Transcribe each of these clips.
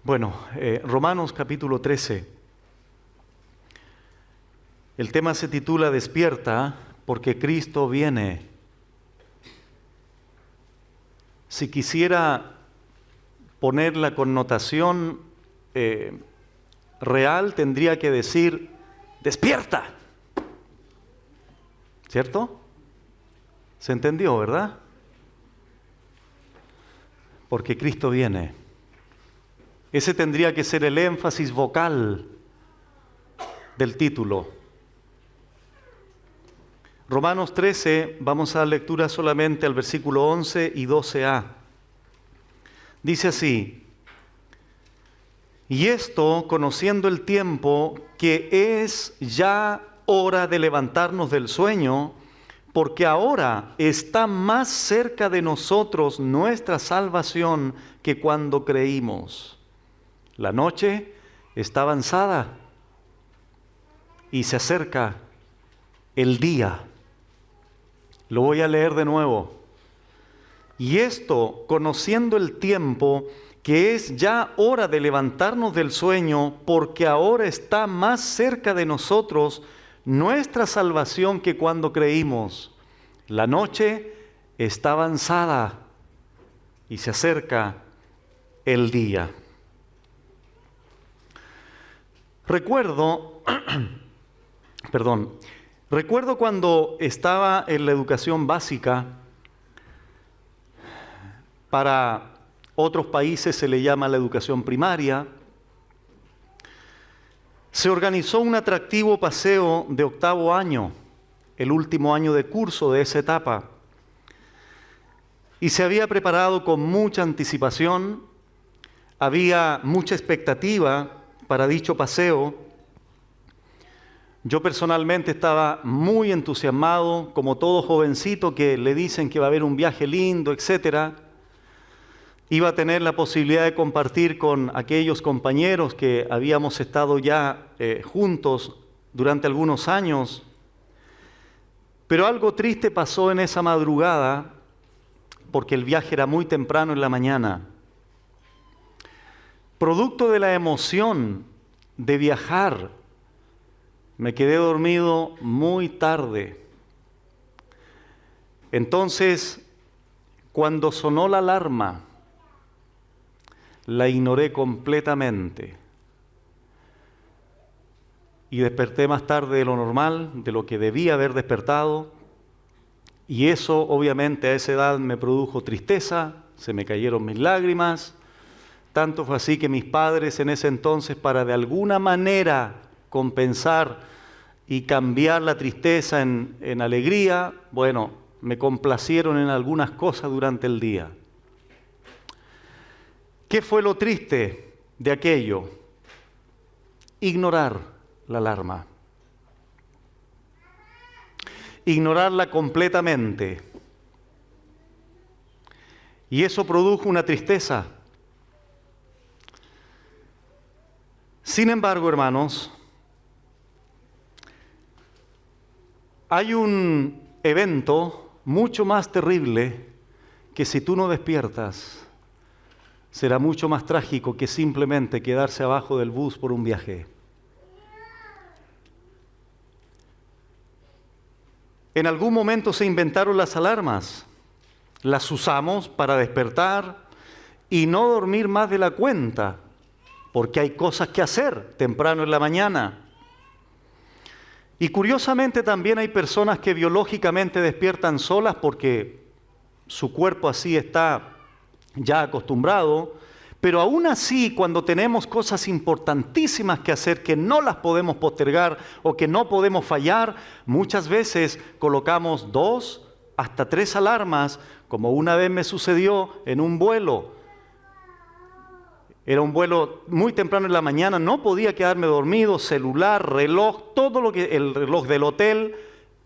Romanos capítulo 13. El tema se titula Despierta porque Cristo viene. Si quisiera poner la connotación real, tendría que decir despierta. ¿Cierto? ¿Se entendió, verdad? Porque Cristo viene. Ese tendría que ser el énfasis vocal del título. Romanos 13, vamos a dar lectura solamente al versículo 11 y 12a. Dice así: y esto, conociendo el tiempo, que es ya hora de levantarnos del sueño, porque ahora está más cerca de nosotros nuestra salvación que cuando creímos. La noche está avanzada y se acerca el día. Lo voy a leer de nuevo. Y esto, conociendo el tiempo, que es ya hora de levantarnos del sueño, porque ahora está más cerca de nosotros nuestra salvación que cuando creímos. La noche está avanzada y se acerca el día. Recuerdo cuando estaba en la educación básica. Para otros países se le llama la educación primaria. Se organizó un atractivo paseo de octavo año, el último año de curso de esa etapa. Y se había preparado con mucha anticipación, había mucha expectativa para dicho paseo. Yo personalmente estaba muy entusiasmado, como todo jovencito que le dicen que va a haber un viaje lindo, etcétera. Iba a tener la posibilidad de compartir con aquellos compañeros que habíamos estado ya juntos durante algunos años. Pero algo triste pasó en esa madrugada, porque el viaje era muy temprano en la mañana. Producto de la emoción de viajar, me quedé dormido muy tarde. Entonces, cuando sonó la alarma, la ignoré completamente. Y desperté más tarde de lo normal, de lo que debía haber despertado. Y eso, obviamente, a esa edad me produjo tristeza, se me cayeron mis lágrimas. Tanto fue así que mis padres en ese entonces, para de alguna manera compensar y cambiar la tristeza en alegría, me complacieron en algunas cosas durante el día. ¿Qué fue lo triste de aquello? Ignorar la alarma. Ignorarla completamente. Y eso produjo una tristeza. Sin embargo, hermanos, hay un evento mucho más terrible que si tú no despiertas, será mucho más trágico que simplemente quedarse abajo del bus por un viaje. En algún momento se inventaron las alarmas. Las usamos para despertar y no dormir más de la cuenta, porque hay cosas que hacer temprano en la mañana. Y curiosamente también hay personas que biológicamente despiertan solas porque su cuerpo así está ya acostumbrado, pero aún así cuando tenemos cosas importantísimas que hacer que no las podemos postergar o que no podemos fallar, muchas veces colocamos 2 hasta 3 alarmas, como una vez me sucedió en un vuelo. Era un vuelo muy temprano en la mañana, no podía quedarme dormido, celular, reloj, todo lo que el reloj del hotel,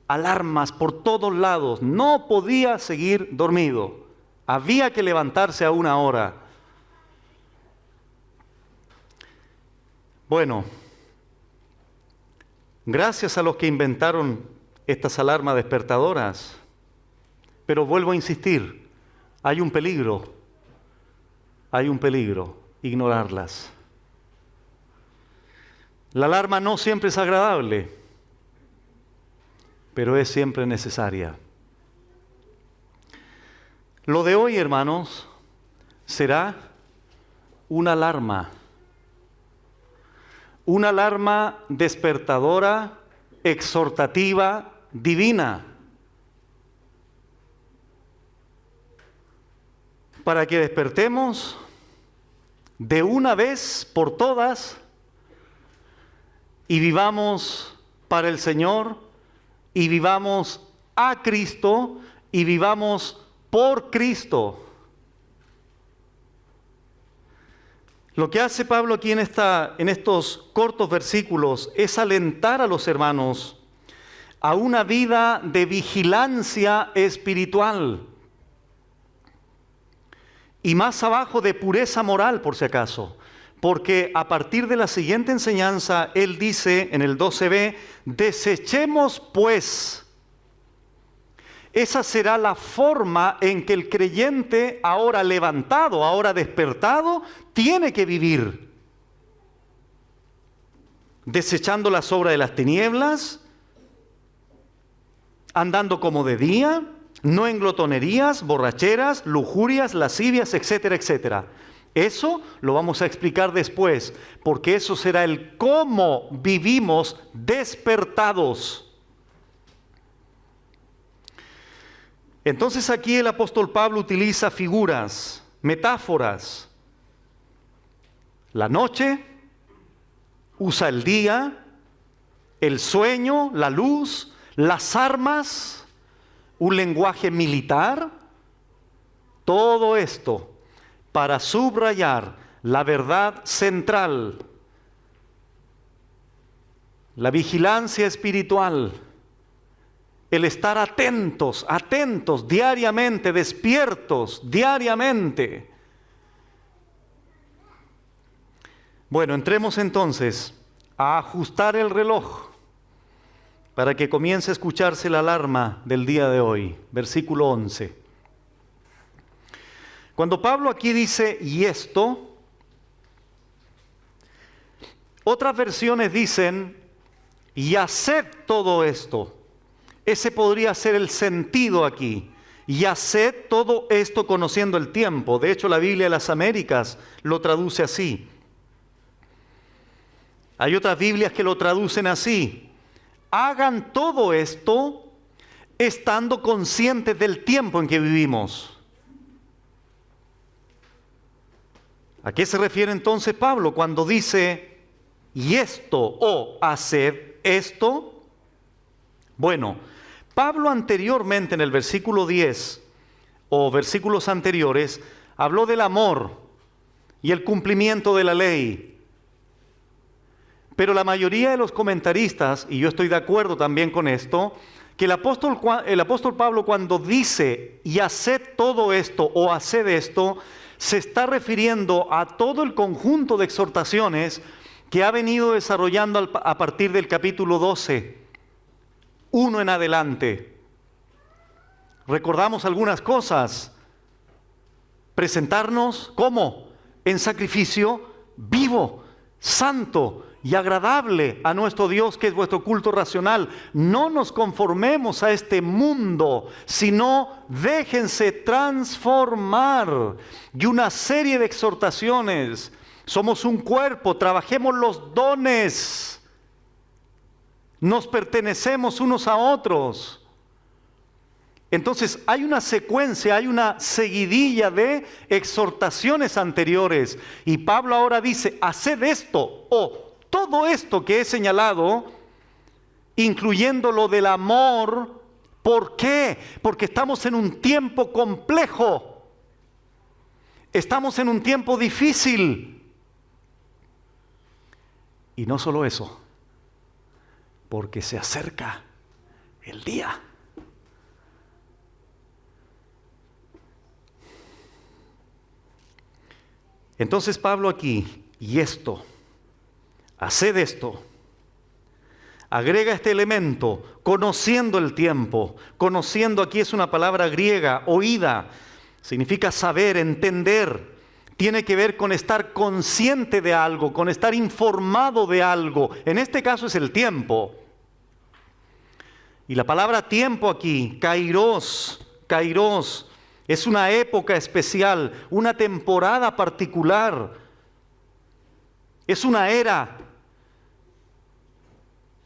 alarmas por todos lados, no podía seguir dormido. Había que levantarse a una hora. Gracias a los que inventaron estas alarmas despertadoras, pero vuelvo a insistir, hay un peligro. ignorarlas. La alarma no siempre es agradable, pero es siempre necesaria. Lo de hoy, hermanos, será una alarma despertadora, exhortativa, divina, para que despertemos de una vez por todas y vivamos para el Señor, y vivamos a Cristo, y vivamos por Cristo. Lo que hace Pablo aquí en estos cortos versículos es alentar a los hermanos a una vida de vigilancia espiritual. Y más abajo de pureza moral, por si acaso. Porque a partir de la siguiente enseñanza, él dice en el 12b, desechemos pues. Esa será la forma en que el creyente, ahora levantado, ahora despertado, tiene que vivir. Desechando las obras de las tinieblas, andando como de día, no en glotonerías, borracheras, lujurias, lascivias, etcétera, etcétera. Eso lo vamos a explicar después, porque eso será el cómo vivimos despertados. Entonces aquí el apóstol Pablo utiliza figuras, metáforas. La noche, usa el día, el sueño, la luz, las armas, un lenguaje militar. Todo esto para subrayar la verdad central, la vigilancia espiritual, el estar atentos diariamente, despiertos diariamente. Bueno, entremos entonces a ajustar el reloj para que comience a escucharse la alarma del día de hoy. Versículo 11. Cuando Pablo aquí dice, y esto, otras versiones dicen, y haced todo esto. Ese podría ser el sentido aquí. Y haced todo esto conociendo el tiempo. De hecho, la Biblia de las Américas lo traduce así. Hay otras Biblias que lo traducen así. Hagan todo esto estando conscientes del tiempo en que vivimos. ¿A qué se refiere entonces Pablo cuando dice, y esto o haced esto? Bueno, Pablo anteriormente en el versículo 10 o versículos anteriores habló del amor y el cumplimiento de la ley. Pero la mayoría de los comentaristas, y yo estoy de acuerdo también con esto, que el apóstol Pablo cuando dice, y haced todo esto o haced esto, se está refiriendo a todo el conjunto de exhortaciones que ha venido desarrollando a partir del capítulo 12, 1 en adelante. Recordamos algunas cosas. Presentarnos, ¿cómo? En sacrificio vivo, santo y agradable a nuestro Dios, que es vuestro culto racional. No nos conformemos a este mundo, sino déjense transformar. Y una serie de exhortaciones. Somos un cuerpo, trabajemos los dones. Nos pertenecemos unos a otros. Entonces hay una secuencia, hay una seguidilla de exhortaciones anteriores. Y Pablo ahora dice, haced esto o todo esto que he señalado, incluyendo lo del amor. ¿Por qué? Porque estamos en un tiempo complejo. Estamos en un tiempo difícil. Y no solo eso, porque se acerca el día. Entonces Pablo aquí, y esto, haced esto, agrega este elemento, conociendo el tiempo. Conociendo aquí es una palabra griega, oída, significa saber, entender. tiene que ver con estar consciente de algo, con estar informado de algo. En este caso es el tiempo. Y la palabra tiempo aquí, kairos, es una época especial, una temporada particular. Es una era.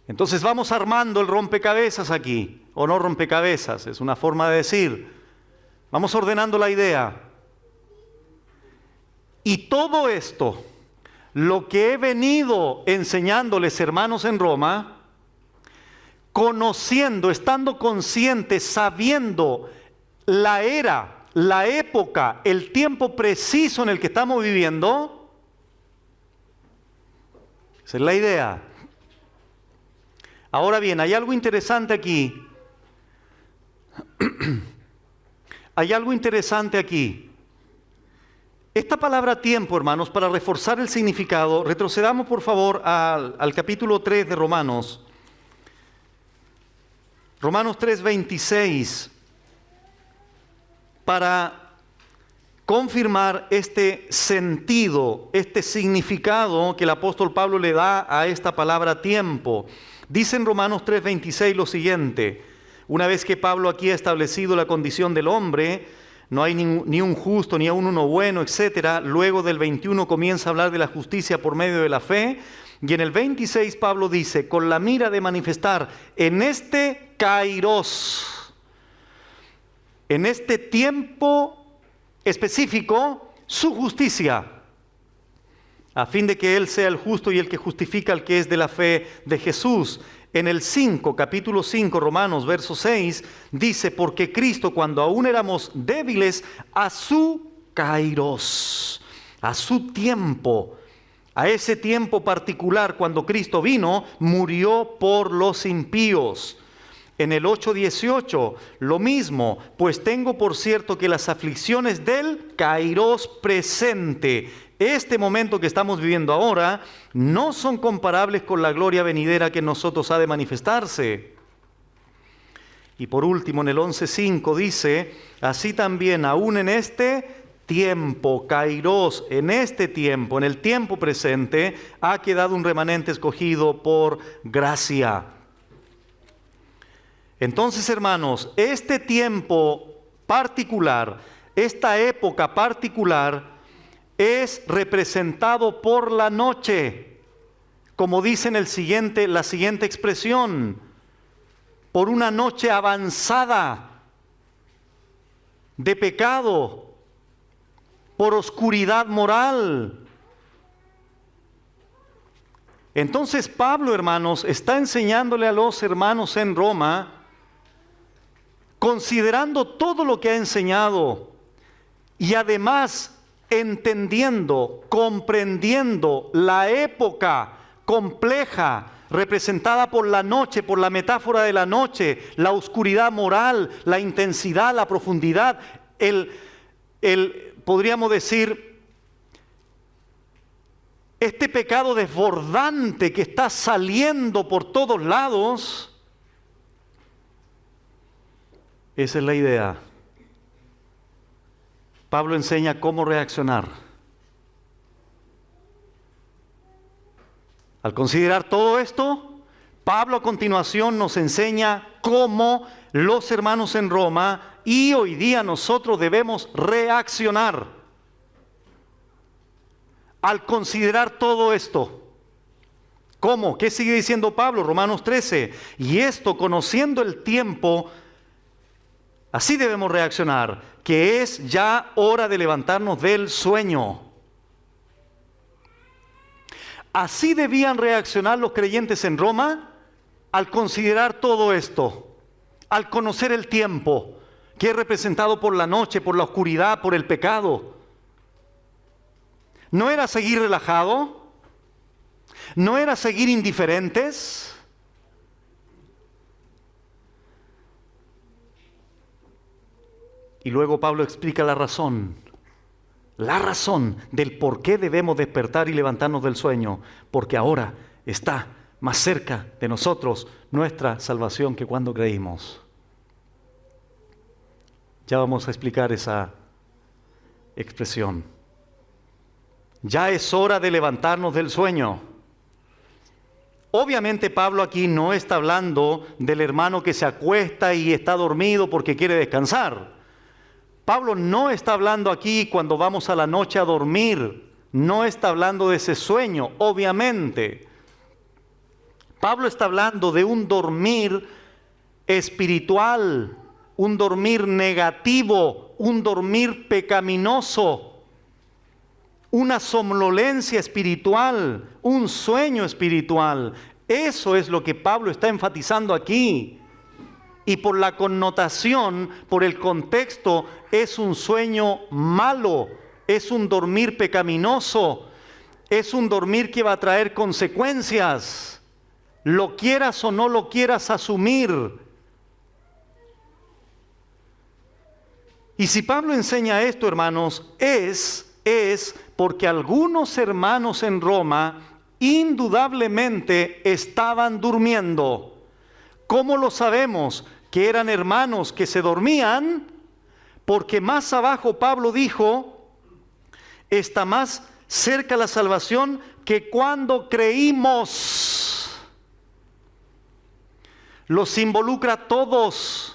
Entonces vamos armando el rompecabezas aquí, o no rompecabezas, es una forma de decir. Vamos ordenando la idea. Y todo esto, lo que he venido enseñándoles, hermanos, en Roma, conociendo, estando conscientes, sabiendo la era, la época, el tiempo preciso en el que estamos viviendo, esa es la idea. Ahora bien, hay algo interesante aquí. Hay algo interesante aquí. Esta palabra tiempo, hermanos, para reforzar el significado, retrocedamos por favor al capítulo 3 de Romanos. Romanos 3:26, para confirmar este sentido, este significado que el apóstol Pablo le da a esta palabra tiempo. Dice en Romanos 3:26 lo siguiente: una vez que Pablo aquí ha establecido la condición del hombre, no hay ni un justo, ni aún uno bueno, etc. Luego del 21 comienza a hablar de la justicia por medio de la fe. Y en el 26 Pablo dice, con la mira de manifestar en este kairos, en este tiempo específico, su justicia, a fin de que Él sea el justo y el que justifica al que es de la fe de Jesús. En el 5, capítulo 5, Romanos, verso 6, dice, porque Cristo, cuando aún éramos débiles, a su kairos, a su tiempo, a ese tiempo particular, cuando Cristo vino, murió por los impíos. En el 8:18, lo mismo, pues tengo por cierto que las aflicciones del kairos presente, este momento que estamos viviendo ahora, no son comparables con la gloria venidera que en nosotros ha de manifestarse. Y por último, en el 11:5 dice, así también aún en este tiempo, kairos, en este tiempo, en el tiempo presente, ha quedado un remanente escogido por gracia. Entonces, hermanos, este tiempo particular, esta época particular, es representado por la noche, como dice en la siguiente expresión, por una noche avanzada de pecado, por oscuridad moral. Entonces Pablo, hermanos, está enseñándole a los hermanos en Roma, considerando todo lo que ha enseñado y además entendiendo, comprendiendo la época compleja representada por la noche, por la metáfora de la noche, la oscuridad moral, la intensidad, la profundidad, podríamos decir, este pecado desbordante que está saliendo por todos lados. Esa es la idea. Pablo enseña cómo reaccionar. Al considerar todo esto, Pablo a continuación nos enseña cómo los hermanos en Roma y hoy día nosotros debemos reaccionar al considerar todo esto. ¿Cómo? ¿Qué sigue diciendo Pablo? Romanos 13. Y esto, conociendo el tiempo, así debemos reaccionar, que es ya hora de levantarnos del sueño. Así debían reaccionar los creyentes en Roma al considerar todo esto, al conocer el tiempo, que es representado por la noche, por la oscuridad, por el pecado. No era seguir relajado, no era seguir indiferentes. Y luego Pablo explica la razón del por qué debemos despertar y levantarnos del sueño, porque ahora está más cerca de nosotros nuestra salvación que cuando creímos. Ya vamos a explicar esa expresión. Ya es hora de levantarnos del sueño. Obviamente Pablo aquí no está hablando del hermano que se acuesta y está dormido porque quiere descansar. Pablo no está hablando aquí cuando vamos a la noche a dormir. No está hablando de ese sueño, obviamente. Pablo está hablando de un dormir espiritual, un dormir negativo, un dormir pecaminoso, una somnolencia espiritual, un sueño espiritual. Eso es lo que Pablo está enfatizando aquí. Y por la connotación, por el contexto, es un sueño malo, es un dormir pecaminoso, es un dormir que va a traer consecuencias, lo quieras o no lo quieras asumir. Y si Pablo enseña esto, hermanos, es porque algunos hermanos en Roma indudablemente estaban durmiendo. ¿Cómo lo sabemos? Que eran hermanos que se dormían, porque más abajo Pablo dijo, está más cerca la salvación que cuando creímos. Los involucra a todos.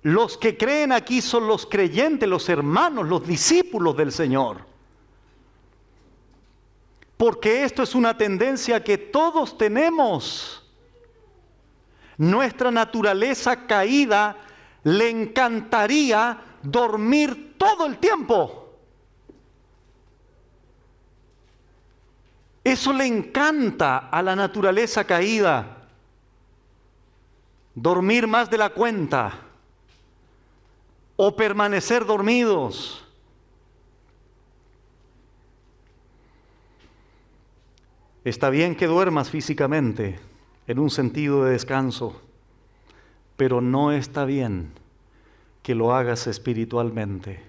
Los que creen aquí son los creyentes, los hermanos, los discípulos del Señor. Porque esto es una tendencia que todos tenemos. Nuestra naturaleza caída le encantaría dormir todo el tiempo. Eso le encanta a la naturaleza caída. Dormir más de la cuenta. O permanecer dormidos. Está bien que duermas físicamente, en un sentido de descanso, pero no está bien que lo hagas espiritualmente,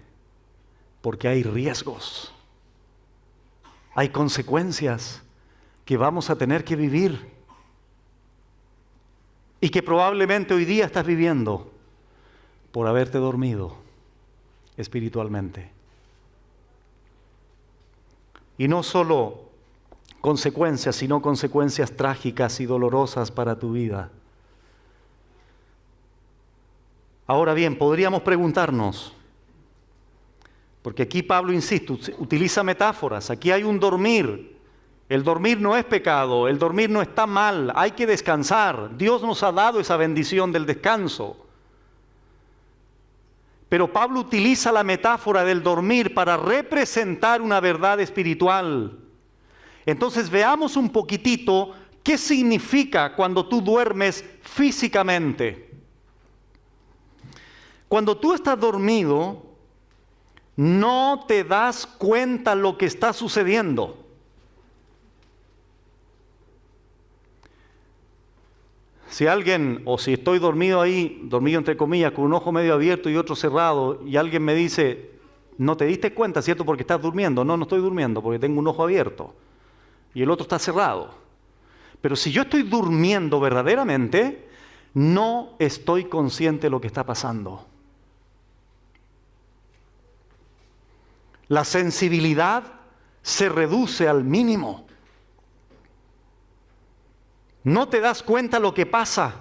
porque hay riesgos, hay consecuencias que vamos a tener que vivir y que probablemente hoy día estás viviendo por haberte dormido espiritualmente. Y no solo consecuencias, sino consecuencias trágicas y dolorosas para tu vida. Ahora bien, podríamos preguntarnos, porque aquí Pablo, insisto, utiliza metáforas. Aquí hay un dormir. El dormir no es pecado, el dormir no está mal, hay que descansar. Dios nos ha dado esa bendición del descanso. Pero Pablo utiliza la metáfora del dormir para representar una verdad espiritual. Entonces veamos un poquitito qué significa cuando tú duermes físicamente. Cuando tú estás dormido, no te das cuenta lo que está sucediendo. Si alguien, o si estoy dormido ahí, dormido entre comillas, con un ojo medio abierto y otro cerrado, y alguien me dice, no te diste cuenta, ¿cierto? Porque estás durmiendo. No, no estoy durmiendo, porque tengo un ojo abierto y el otro está cerrado. Pero si yo estoy durmiendo verdaderamente, no estoy consciente de lo que está pasando. La sensibilidad se reduce al mínimo. No te das cuenta lo que pasa.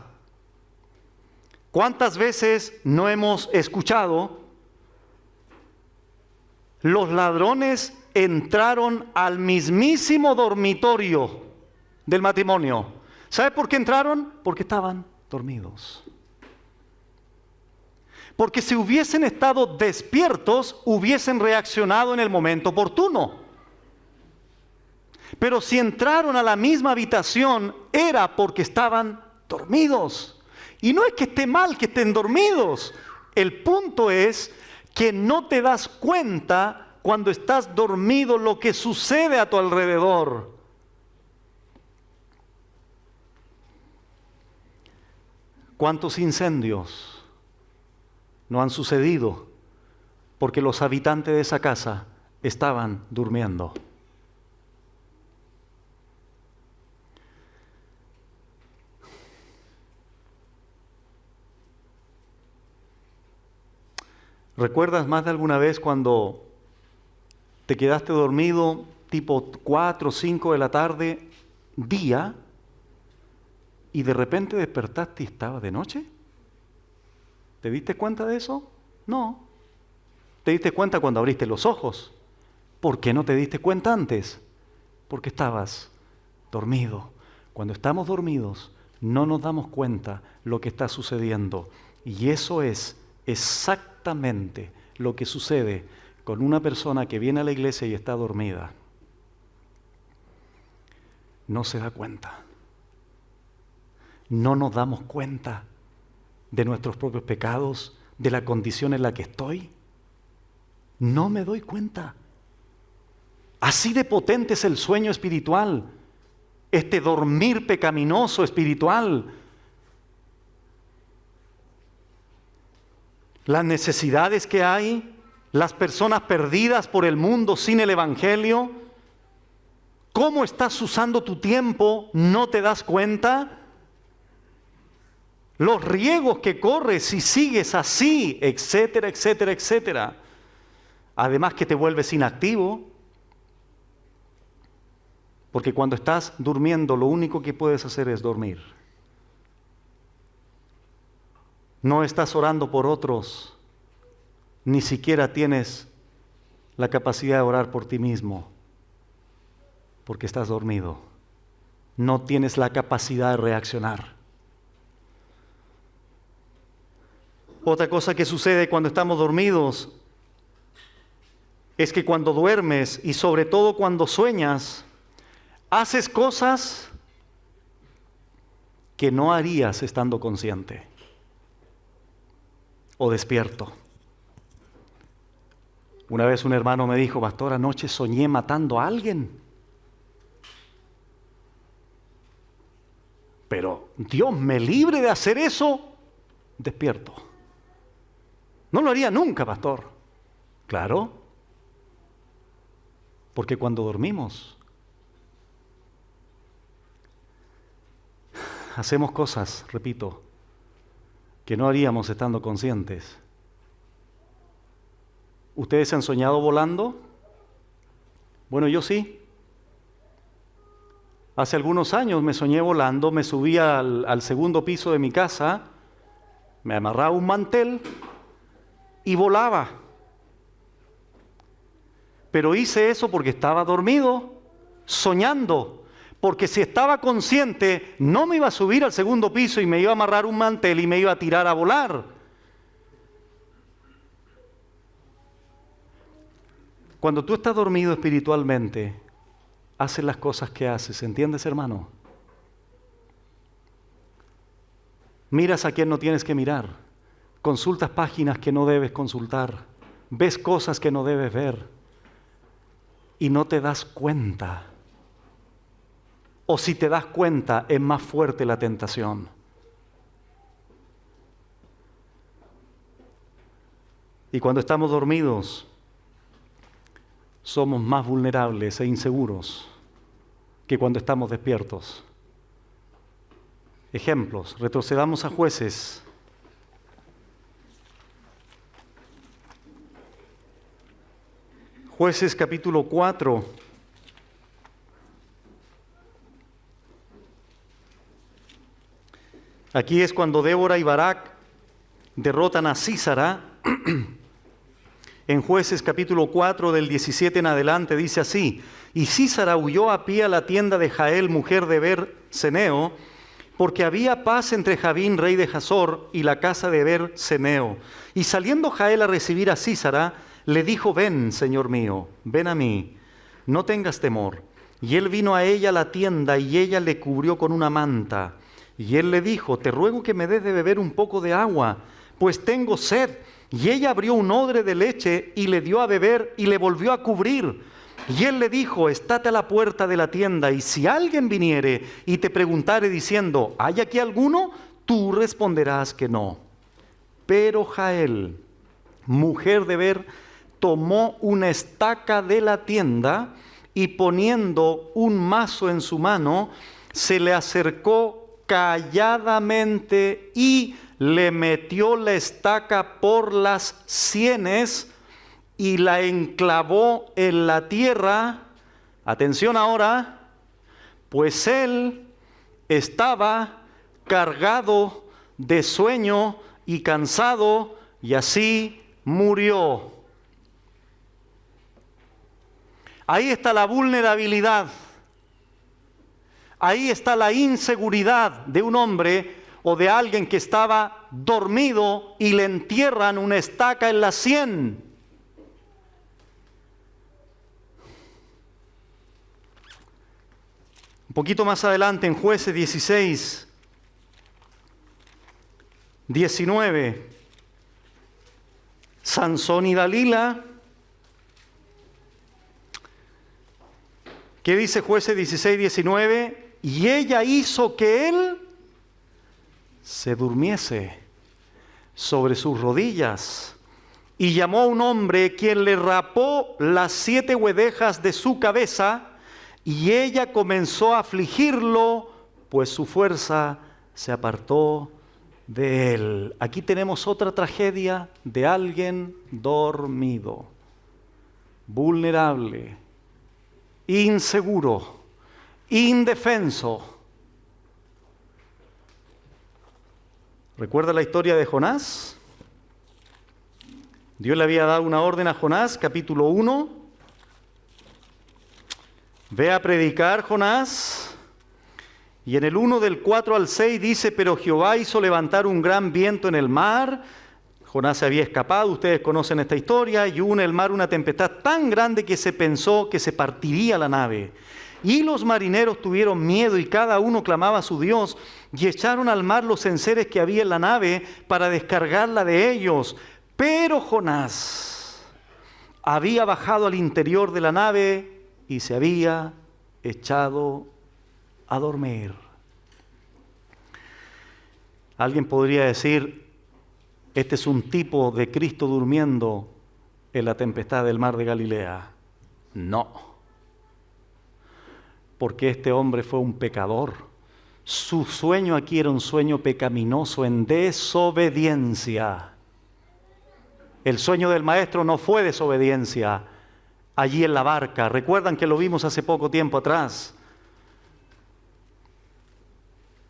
¿Cuántas veces no hemos escuchado? Los ladrones entraron al mismísimo dormitorio del matrimonio. ¿Sabe por qué entraron? Porque estaban dormidos. Porque si hubiesen estado despiertos, hubiesen reaccionado en el momento oportuno. Pero si entraron a la misma habitación, era porque estaban dormidos. Y no es que esté mal que estén dormidos. El punto es que no te das cuenta cuando estás dormido lo que sucede a tu alrededor. ¿Cuántos incendios no han sucedido porque los habitantes de esa casa estaban durmiendo? ¿Recuerdas más de alguna vez cuando te quedaste dormido tipo 4 o 5 de la tarde, día, y de repente despertaste y estaba de noche. ¿Te diste cuenta de eso? No. ¿Te diste cuenta cuando abriste los ojos? ¿Por qué no te diste cuenta antes? Porque estabas dormido. Cuando estamos dormidos, no nos damos cuenta lo que está sucediendo. Y eso es exactamente lo que sucede con una persona que viene a la iglesia y está dormida. No se da cuenta. No nos damos cuenta de nuestros propios pecados, de la condición en la que estoy. No me doy cuenta. Así de potente es el sueño espiritual, este dormir pecaminoso espiritual. Las necesidades que hay, las personas perdidas por el mundo sin el Evangelio. ¿Cómo estás usando tu tiempo? ¿No te das cuenta? Los riesgos que corres si sigues así, etcétera, etcétera, etcétera. Además que te vuelves inactivo. Porque cuando estás durmiendo, lo único que puedes hacer es dormir. No estás orando por otros, ni siquiera tienes la capacidad de orar por ti mismo, porque estás dormido. No tienes la capacidad de reaccionar. Otra cosa que sucede cuando estamos dormidos es que cuando duermes y sobre todo cuando sueñas, haces cosas que no harías estando consciente o despierto. Una vez un hermano me dijo: pastor, anoche soñé matando a alguien. Pero Dios me libre de hacer eso despierto. No lo haría nunca, pastor. Claro, porque cuando dormimos hacemos cosas, repito, que no haríamos estando conscientes. ¿Ustedes se han soñado volando? Bueno, yo sí. Hace algunos años me soñé volando, me subí al segundo piso de mi casa, me amarraba un mantel y volaba. Pero hice eso porque estaba dormido, soñando. Porque si estaba consciente, no me iba a subir al segundo piso y me iba a amarrar un mantel y me iba a tirar a volar. Cuando tú estás dormido espiritualmente, haces las cosas que haces, ¿entiendes, hermano? Miras a quien no tienes que mirar, consultas páginas que no debes consultar, ves cosas que no debes ver y no te das cuenta. O si te das cuenta, es más fuerte la tentación. Y cuando estamos dormidos, somos más vulnerables e inseguros que cuando estamos despiertos. Ejemplos, retrocedamos a Jueces. Jueces capítulo 4. Aquí es cuando Débora y Barak derrotan a Sísara. En Jueces capítulo 4 del 17 en adelante dice así: y Sísara huyó a pie a la tienda de Jael, mujer de Ber-Seneo, porque había paz entre Jabín, rey de Hazor, y la casa de Ber-Seneo. Y saliendo Jael a recibir a Sísara, le dijo: ven, señor mío, ven a mí, no tengas temor. Y él vino a ella a la tienda, y ella le cubrió con una manta. Y él le dijo: te ruego que me des de beber un poco de agua, pues tengo sed. Y ella abrió un odre de leche y le dio a beber y le volvió a cubrir. Y él le dijo: estate a la puerta de la tienda, y si alguien viniere y te preguntare diciendo: ¿hay aquí alguno?, tú responderás que no. Pero Jael, mujer de Ber, tomó una estaca de la tienda y poniendo un mazo en su mano, se le acercó calladamente y le metió la estaca por las sienes y la enclavó en la tierra. Atención ahora, pues él estaba cargado de sueño y cansado, y así murió. Ahí está la vulnerabilidad. Ahí está la inseguridad de un hombre o de alguien que estaba dormido y le entierran una estaca en la sien. Un poquito más adelante, en Jueces 16, 19, Sansón y Dalila. ¿Qué dice Jueces 16, 19? Y ella hizo que él se durmiese sobre sus rodillas, y llamó a un hombre, quien le rapó las 7 huedejas de su cabeza, y ella comenzó a afligirlo, pues su fuerza se apartó de él. Aquí tenemos otra tragedia de alguien dormido, vulnerable, inseguro, indefenso. ¿Recuerda la historia de Jonás? Dios le había dado una orden a Jonás, capítulo 1. Ve a predicar, Jonás. Y en el 1 del 4 al 6 dice, pero Jehová hizo levantar un gran viento en el mar. Jonás se había escapado, ustedes conocen esta historia, y hubo en el mar una tempestad tan grande que se pensó que se partiría la nave. Y los marineros tuvieron miedo y cada uno clamaba a su Dios, y echaron al mar los enseres que había en la nave para descargarla de ellos. Pero Jonás había bajado al interior de la nave y se había echado a dormir. Alguien podría decir, este es un tipo de Cristo durmiendo en la tempestad del mar de Galilea. No. Porque este hombre fue un pecador. Su sueño aquí era un sueño pecaminoso, en desobediencia. El sueño del maestro no fue desobediencia allí en la barca. Recuerdan que lo vimos hace poco tiempo atrás.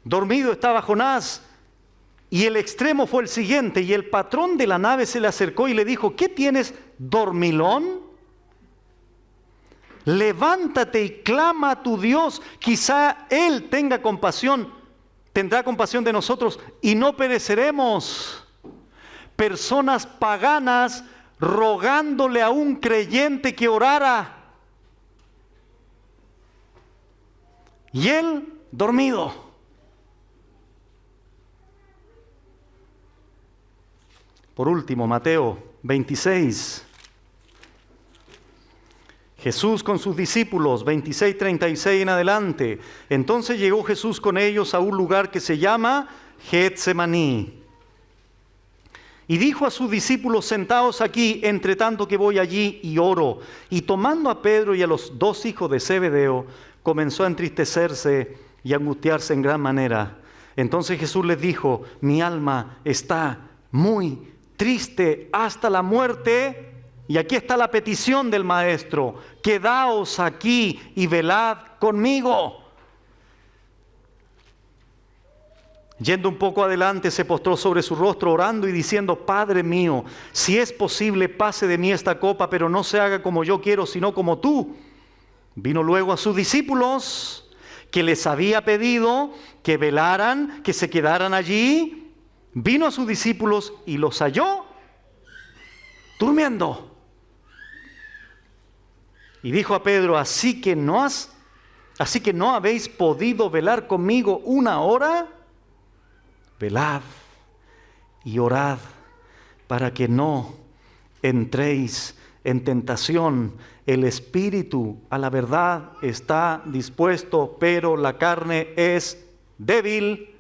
Dormido estaba Jonás, y el extremo fue el siguiente, y el patrón de la nave se le acercó y le dijo, ¿qué tienes, dormilón? Levántate y clama a tu Dios, quizá Él tenga compasión, tendrá compasión de nosotros y no pereceremos. Personas paganas rogándole a un creyente que orara. Y él dormido. Por último, Mateo 26. Jesús con sus discípulos, 26, 36 en adelante. Entonces llegó Jesús con ellos a un lugar que se llama Getsemaní. Y dijo a sus discípulos, sentaos aquí, entre tanto que voy allí y oro. Y tomando a Pedro y a los 2 hijos de Zebedeo, comenzó a entristecerse y a angustiarse en gran manera. Entonces Jesús les dijo, mi alma está muy triste hasta la muerte. Y aquí está la petición del maestro, quedaos aquí y velad conmigo. Yendo un poco adelante, se postró sobre su rostro orando y diciendo, Padre mío, si es posible, pase de mí esta copa, pero no se haga como yo quiero, sino como tú. Vino luego a sus discípulos, que les había pedido que velaran, que se quedaran allí. Vino a sus discípulos y los halló durmiendo. Y dijo a Pedro, ¿así que no habéis podido velar conmigo 1 hora? Velad y orad para que no entréis en tentación. El espíritu a la verdad está dispuesto, pero la carne es débil,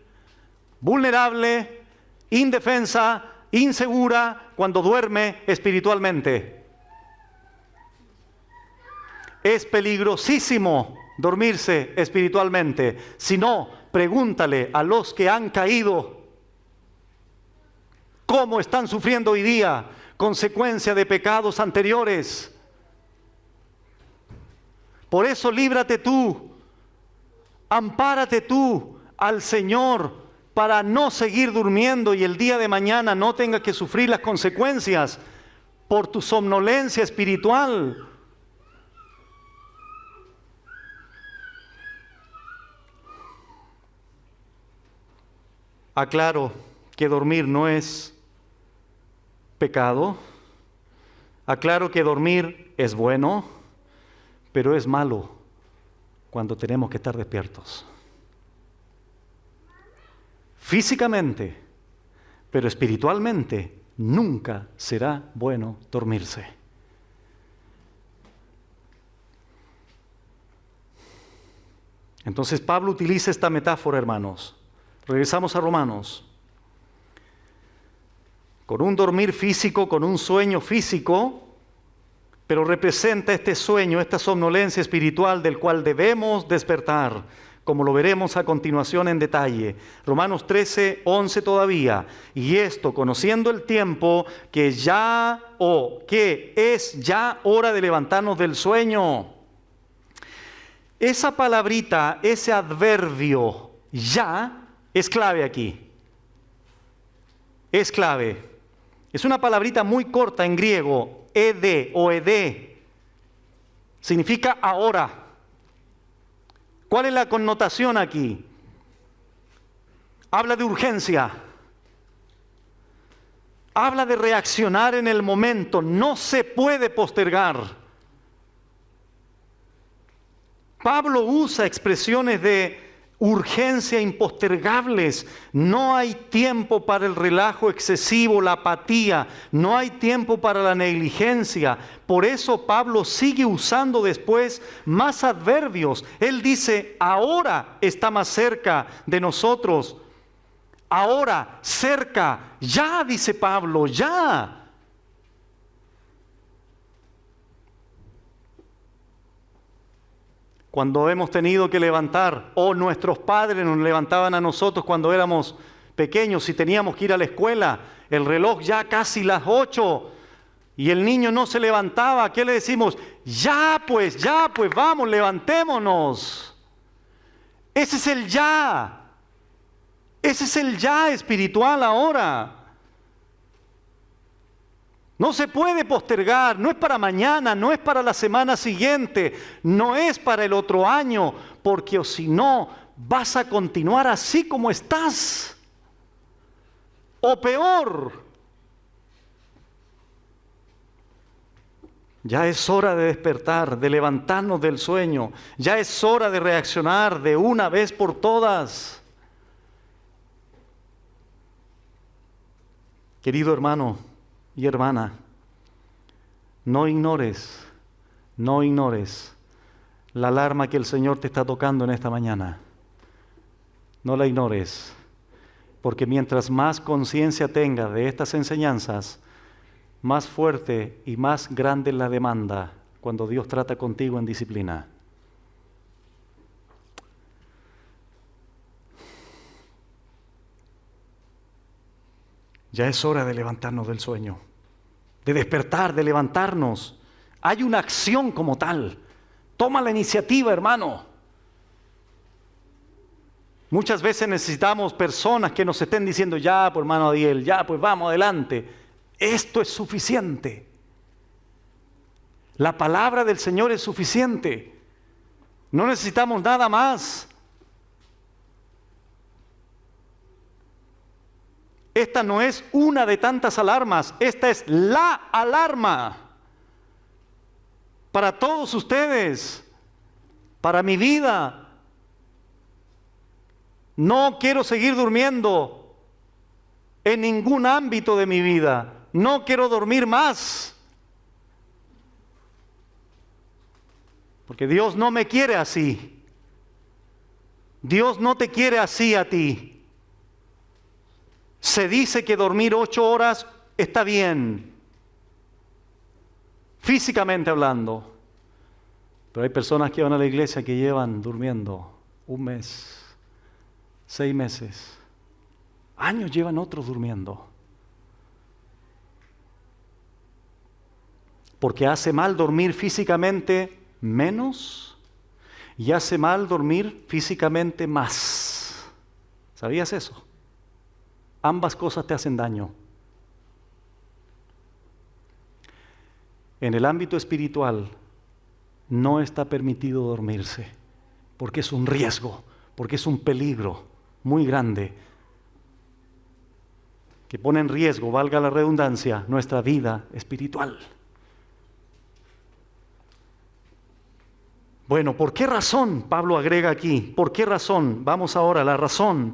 vulnerable, indefensa, insegura cuando duerme espiritualmente. Es peligrosísimo dormirse espiritualmente. Si no, pregúntale a los que han caído. ¿Cómo están sufriendo hoy día? Consecuencia de pecados anteriores. Por eso líbrate tú, ampárate tú al Señor para no seguir durmiendo y el día de mañana no tengas que sufrir las consecuencias por tu somnolencia espiritual. Aclaro que dormir no es pecado. Aclaro que dormir es bueno, pero es malo cuando tenemos que estar despiertos. Físicamente, pero espiritualmente, nunca será bueno dormirse. Entonces Pablo utiliza esta metáfora, hermanos. Regresamos a Romanos. Con un dormir físico, con un sueño físico, pero representa este sueño, esta somnolencia espiritual del cual debemos despertar, como lo veremos a continuación en detalle. Romanos 13, 11 todavía. Y esto, conociendo el tiempo, que es ya hora de levantarnos del sueño. Esa palabrita, ese adverbio, ya, es clave aquí. Es clave. Es una palabrita muy corta en griego, ede o edé. Significa ahora. ¿Cuál es la connotación aquí? Habla de urgencia. Habla de reaccionar en el momento. No se puede postergar. Pablo usa expresiones de urgencia impostergables. No hay tiempo para el relajo excesivo, la apatía. No hay tiempo para la negligencia. Por eso Pablo sigue usando después más adverbios. Él dice, ahora está más cerca de nosotros. Ahora, cerca. Ya, dice Pablo, ya. Cuando hemos tenido que levantar, o nuestros padres nos levantaban a nosotros cuando éramos pequeños y teníamos que ir a la escuela, el reloj ya casi las 8 y el niño no se levantaba, ¿qué le decimos? Ya pues, vamos, levantémonos. Ese es el ya. Ese es el ya espiritual ahora. No se puede postergar, no es para mañana, no es para la semana siguiente, no es para el otro año, porque o si no, vas a continuar así como estás. O peor. Ya es hora de despertar, de levantarnos del sueño. Ya es hora de reaccionar de una vez por todas. Querido hermano y hermana, no ignores la alarma que el Señor te está tocando en esta mañana. No la ignores, porque mientras más conciencia tengas de estas enseñanzas, más fuerte y más grande es la demanda cuando Dios trata contigo en disciplina. Ya es hora de levantarnos del sueño, de despertar, de levantarnos. Hay una acción como tal. Toma la iniciativa, hermano. Muchas veces necesitamos personas que nos estén diciendo, ya, pues hermano Adiel, ya, pues vamos adelante. Esto es suficiente. La palabra del Señor es suficiente. No necesitamos nada más. Esta no es una de tantas alarmas, esta es la alarma para todos ustedes, para mi vida. No quiero seguir durmiendo en ningún ámbito de mi vida. No quiero dormir más. Porque Dios no me quiere así. Dios no te quiere así a ti. Se dice que dormir 8 horas está bien, físicamente hablando. Pero hay personas que van a la iglesia que llevan durmiendo 1 mes, 6 meses, años llevan otros durmiendo. Porque hace mal dormir físicamente menos y hace mal dormir físicamente más. ¿Sabías eso? Ambas cosas te hacen daño. En el ámbito espiritual no está permitido dormirse, porque es un riesgo, porque es un peligro muy grande que pone en riesgo, valga la redundancia, nuestra vida espiritual. Bueno, ¿por qué razón? Pablo agrega aquí, ¿por qué razón? Vamos ahora a la razón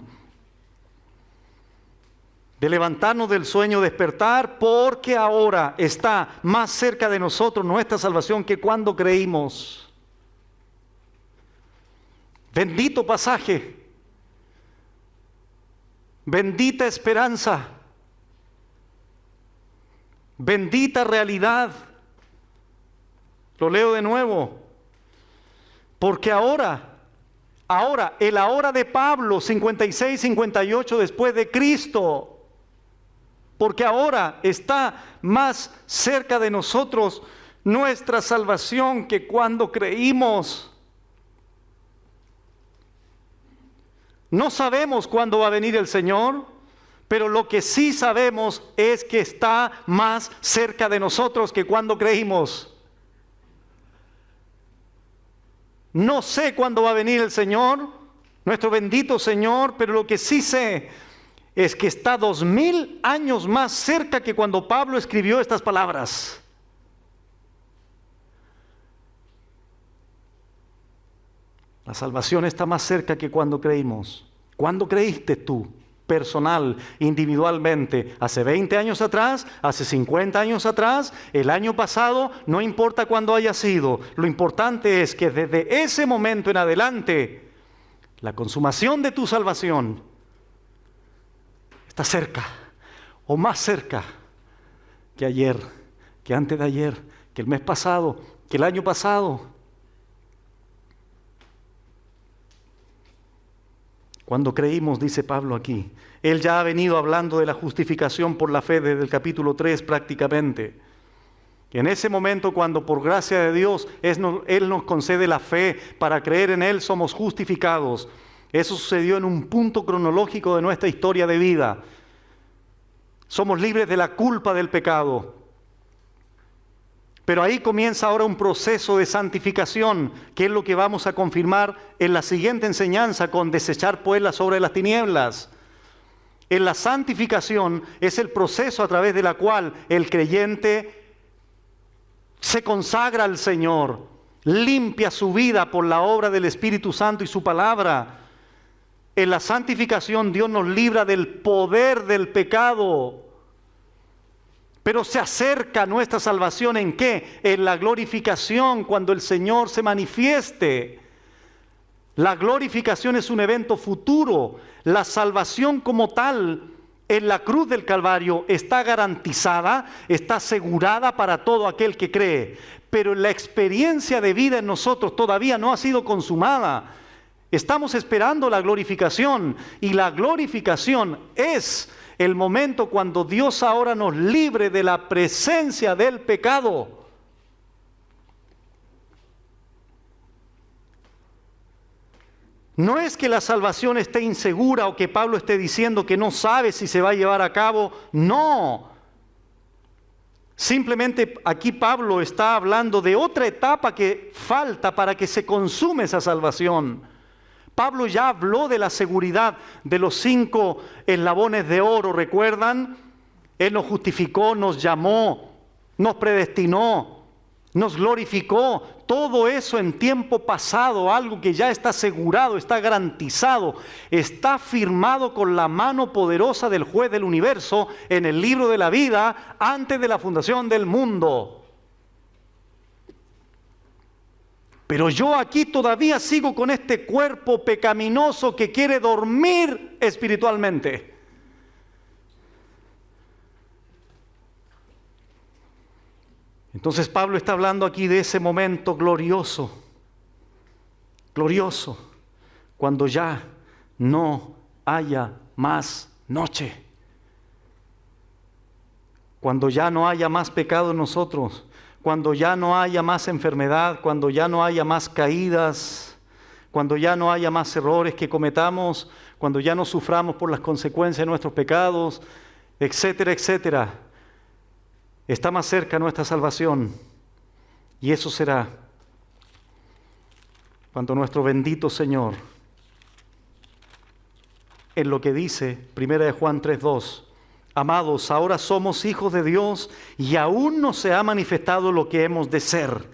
de levantarnos del sueño, despertar, porque ahora está más cerca de nosotros nuestra salvación que cuando creímos. Bendito pasaje, bendita esperanza, bendita realidad. Lo leo de nuevo. Porque ahora, el ahora de Pablo, 56, 58 después de Cristo, porque ahora está más cerca de nosotros nuestra salvación que cuando creímos. No sabemos cuándo va a venir el Señor, pero lo que sí sabemos es que está más cerca de nosotros que cuando creímos. No sé cuándo va a venir el Señor, nuestro bendito Señor, pero lo que sí sé es que está 2000 años más cerca que cuando Pablo escribió estas palabras. La salvación está más cerca que cuando creímos. ¿Cuándo creíste tú? Personal, individualmente, hace 20 años atrás, hace 50 años atrás, el año pasado, no importa cuándo haya sido, lo importante es que desde ese momento en adelante, la consumación de tu salvación está cerca, o más cerca que ayer, que antes de ayer, que el mes pasado, que el año pasado. Cuando creímos, dice Pablo aquí, él ya ha venido hablando de la justificación por la fe desde el capítulo 3 prácticamente. En ese momento, cuando por gracia de Dios Él nos concede la fe para creer en Él, somos justificados. Eso sucedió en un punto cronológico de nuestra historia de vida. Somos libres de la culpa del pecado. Pero ahí comienza ahora un proceso de santificación, que es lo que vamos a confirmar en la siguiente enseñanza con desechar pues las obras de las tinieblas. En la santificación es el proceso a través de la cual el creyente se consagra al Señor, limpia su vida por la obra del Espíritu Santo y su palabra. En la santificación Dios nos libra del poder del pecado. Pero se acerca nuestra salvación ¿en qué? En la glorificación, cuando el Señor se manifieste. La glorificación es un evento futuro. La salvación como tal, en la cruz del Calvario, está garantizada, está asegurada para todo aquel que cree. Pero la experiencia de vida en nosotros todavía no ha sido consumada. Estamos esperando la glorificación, y la glorificación es el momento cuando Dios ahora nos libre de la presencia del pecado. No es que la salvación esté insegura o que Pablo esté diciendo que no sabe si se va a llevar a cabo. No. Simplemente aquí Pablo está hablando de otra etapa que falta para que se consume esa salvación. Pablo ya habló de la seguridad de los 5 eslabones de oro, ¿recuerdan? Él nos justificó, nos llamó, nos predestinó, nos glorificó. Todo eso en tiempo pasado, algo que ya está asegurado, está garantizado, está firmado con la mano poderosa del juez del universo en el libro de la vida antes de la fundación del mundo. Pero yo aquí todavía sigo con este cuerpo pecaminoso que quiere dormir espiritualmente. Entonces Pablo está hablando aquí de ese momento glorioso, cuando ya no haya más noche, cuando ya no haya más pecado en nosotros, cuando ya no haya más enfermedad, cuando ya no haya más caídas, cuando ya no haya más errores que cometamos, cuando ya no suframos por las consecuencias de nuestros pecados, etcétera, etcétera. Está más cerca nuestra salvación. Y eso será cuando nuestro bendito Señor, en lo que dice 1 Juan 3:2, amados, ahora somos hijos de Dios y aún no se ha manifestado lo que hemos de ser,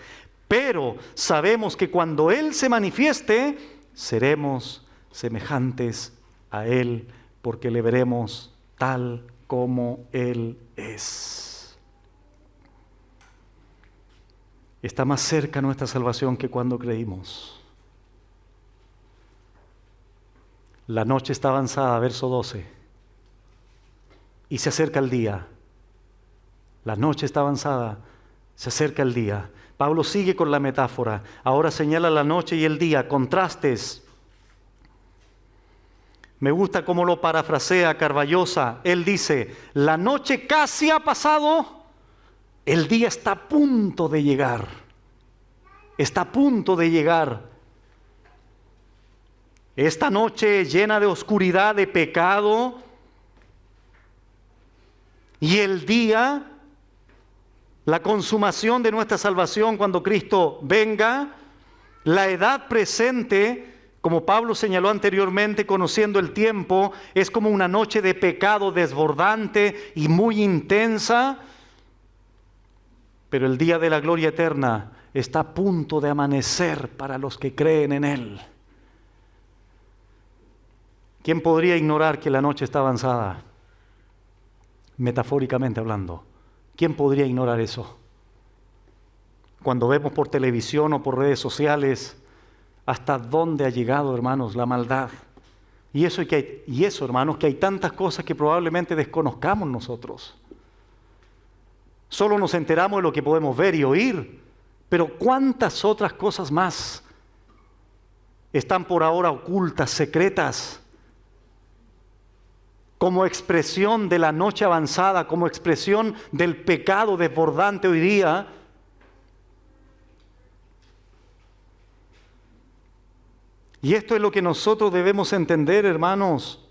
pero sabemos que cuando Él se manifieste, seremos semejantes a Él, porque le veremos tal como Él es. Está más cerca nuestra salvación que cuando creímos. La noche está avanzada, verso 12, y se acerca el día. La noche está avanzada, se acerca el día. Pablo sigue con la metáfora. Ahora señala la noche y el día, contrastes. Me gusta cómo lo parafrasea Carballosa. Él dice, la noche casi ha pasado, el día está a punto de llegar. Está a punto de llegar. Esta noche llena de oscuridad, de pecado, y el día, la consumación de nuestra salvación cuando Cristo venga, la edad presente, como Pablo señaló anteriormente, conociendo el tiempo, es como una noche de pecado desbordante y muy intensa, pero el día de la gloria eterna está a punto de amanecer para los que creen en Él. ¿Quién podría ignorar que la noche está avanzada? Metafóricamente hablando. ¿Quién podría ignorar eso? Cuando vemos por televisión o por redes sociales, ¿hasta dónde ha llegado, hermanos, la maldad? Y eso, hermanos, que hay tantas cosas que probablemente desconozcamos nosotros. Solo nos enteramos de lo que podemos ver y oír, pero ¿cuántas otras cosas más están por ahora ocultas, secretas? Como expresión de la noche avanzada, como expresión del pecado desbordante hoy día. Y esto es lo que nosotros debemos entender, hermanos.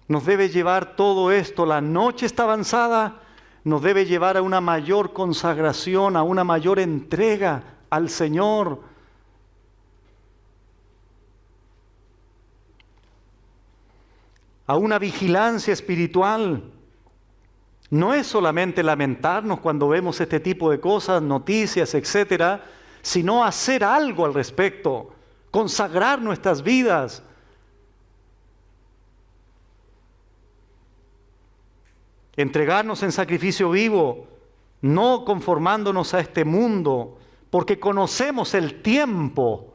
Nos debe llevar todo esto, la noche está avanzada, nos debe llevar a una mayor consagración, a una mayor entrega al Señor. A una vigilancia espiritual. No es solamente lamentarnos cuando vemos este tipo de cosas, noticias, etcétera, sino hacer algo al respecto, consagrar nuestras vidas. Entregarnos en sacrificio vivo, no conformándonos a este mundo, porque conocemos el tiempo.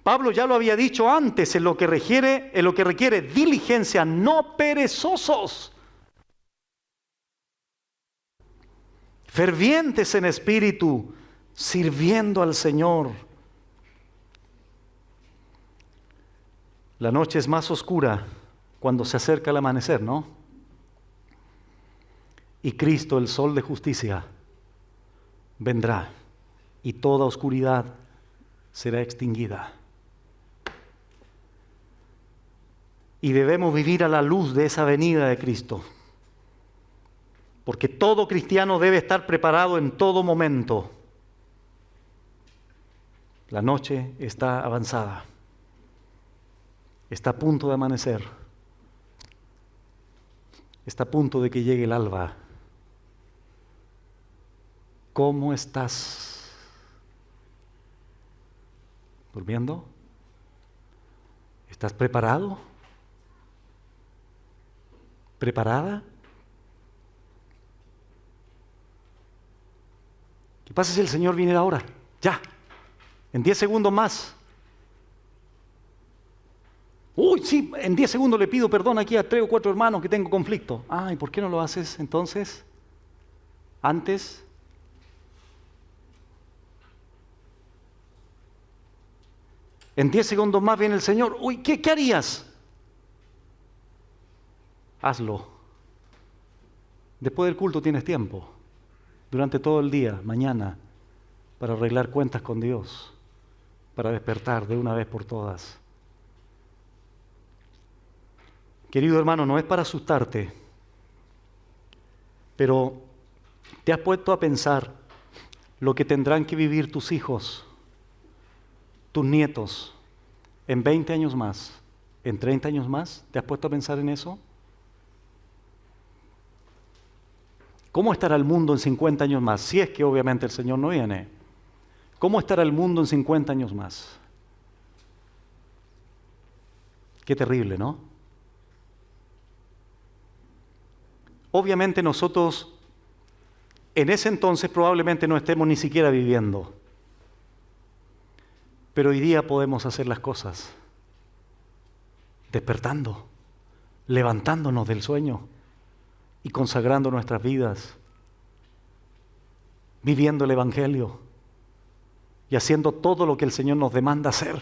Pablo ya lo había dicho antes, en lo que requiere diligencia, no perezosos, fervientes en espíritu, sirviendo al Señor. La noche es más oscura cuando se acerca el amanecer, ¿no? Y Cristo, el sol de justicia, vendrá y toda oscuridad será extinguida. Y debemos vivir a la luz de esa venida de Cristo. Porque todo cristiano debe estar preparado en todo momento. La noche está avanzada. Está a punto de amanecer. Está a punto de que llegue el alba. ¿Cómo estás? ¿Durmiendo? ¿Estás preparado? ¿Preparada? ¿Qué pasa si el Señor viene ahora? Ya, en 10 segundos más. Uy, sí, en 10 segundos le pido perdón aquí a 3 o 4 hermanos que tengo conflicto. ¿Y por qué no lo haces entonces? Antes. En 10 segundos más viene el Señor. Uy, ¿qué harías? Hazlo. Después del culto tienes tiempo, durante todo el día, mañana, para arreglar cuentas con Dios, para despertar de una vez por todas. Querido hermano, no es para asustarte, pero ¿te has puesto a pensar lo que tendrán que vivir tus hijos, tus nietos, en 20 años más, en 30 años más? ¿Te has puesto a pensar en eso? ¿Cómo estará el mundo en 50 años más? Si es que obviamente el Señor no viene. ¿Cómo estará el mundo en 50 años más? Qué terrible, ¿no? Obviamente nosotros en ese entonces probablemente no estemos ni siquiera viviendo. Pero hoy día podemos hacer las cosas despertando, levantándonos del sueño y consagrando nuestras vidas, viviendo el Evangelio y haciendo todo lo que el Señor nos demanda hacer.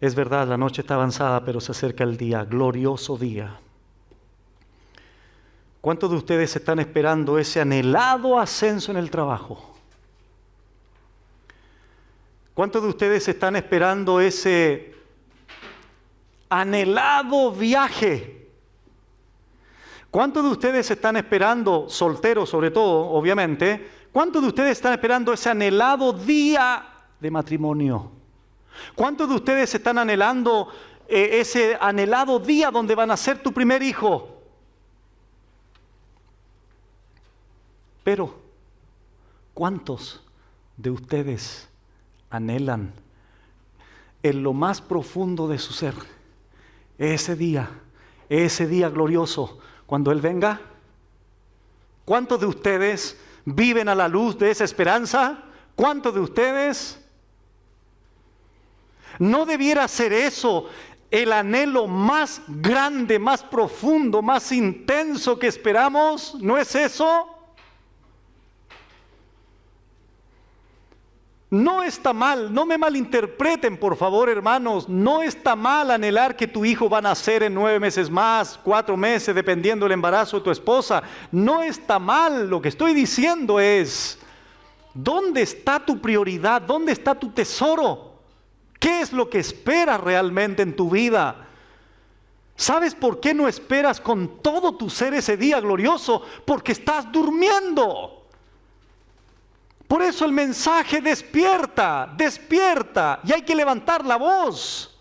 Es verdad, la noche está avanzada, pero se acerca el día, glorioso día. ¿Cuántos de ustedes están esperando ese anhelado ascenso en el trabajo? ¿Cuántos de ustedes están esperando ese anhelado viaje? ¿Cuántos de ustedes están esperando, solteros sobre todo, obviamente, cuántos de ustedes están esperando ese anhelado día de matrimonio? ¿Cuántos de ustedes están anhelando ese anhelado día donde van a ser tu primer hijo? Pero, ¿cuántos de ustedes anhelan en lo más profundo de su ser ese día glorioso cuando Él venga? ¿Cuántos de ustedes viven a la luz de esa esperanza? ¿Cuántos de ustedes? ¿No debiera ser eso el anhelo más grande, más profundo, más intenso que esperamos? ¿No es eso? No está mal, no me malinterpreten por favor hermanos, no está mal anhelar que tu hijo va a nacer en 9 meses más, 4 meses, dependiendo del embarazo de tu esposa. No está mal, lo que estoy diciendo es, ¿dónde está tu prioridad? ¿Dónde está tu tesoro? ¿Qué es lo que esperas realmente en tu vida? ¿Sabes por qué no esperas con todo tu ser ese día glorioso? Porque estás durmiendo. Por eso el mensaje despierta, despierta, y hay que levantar la voz.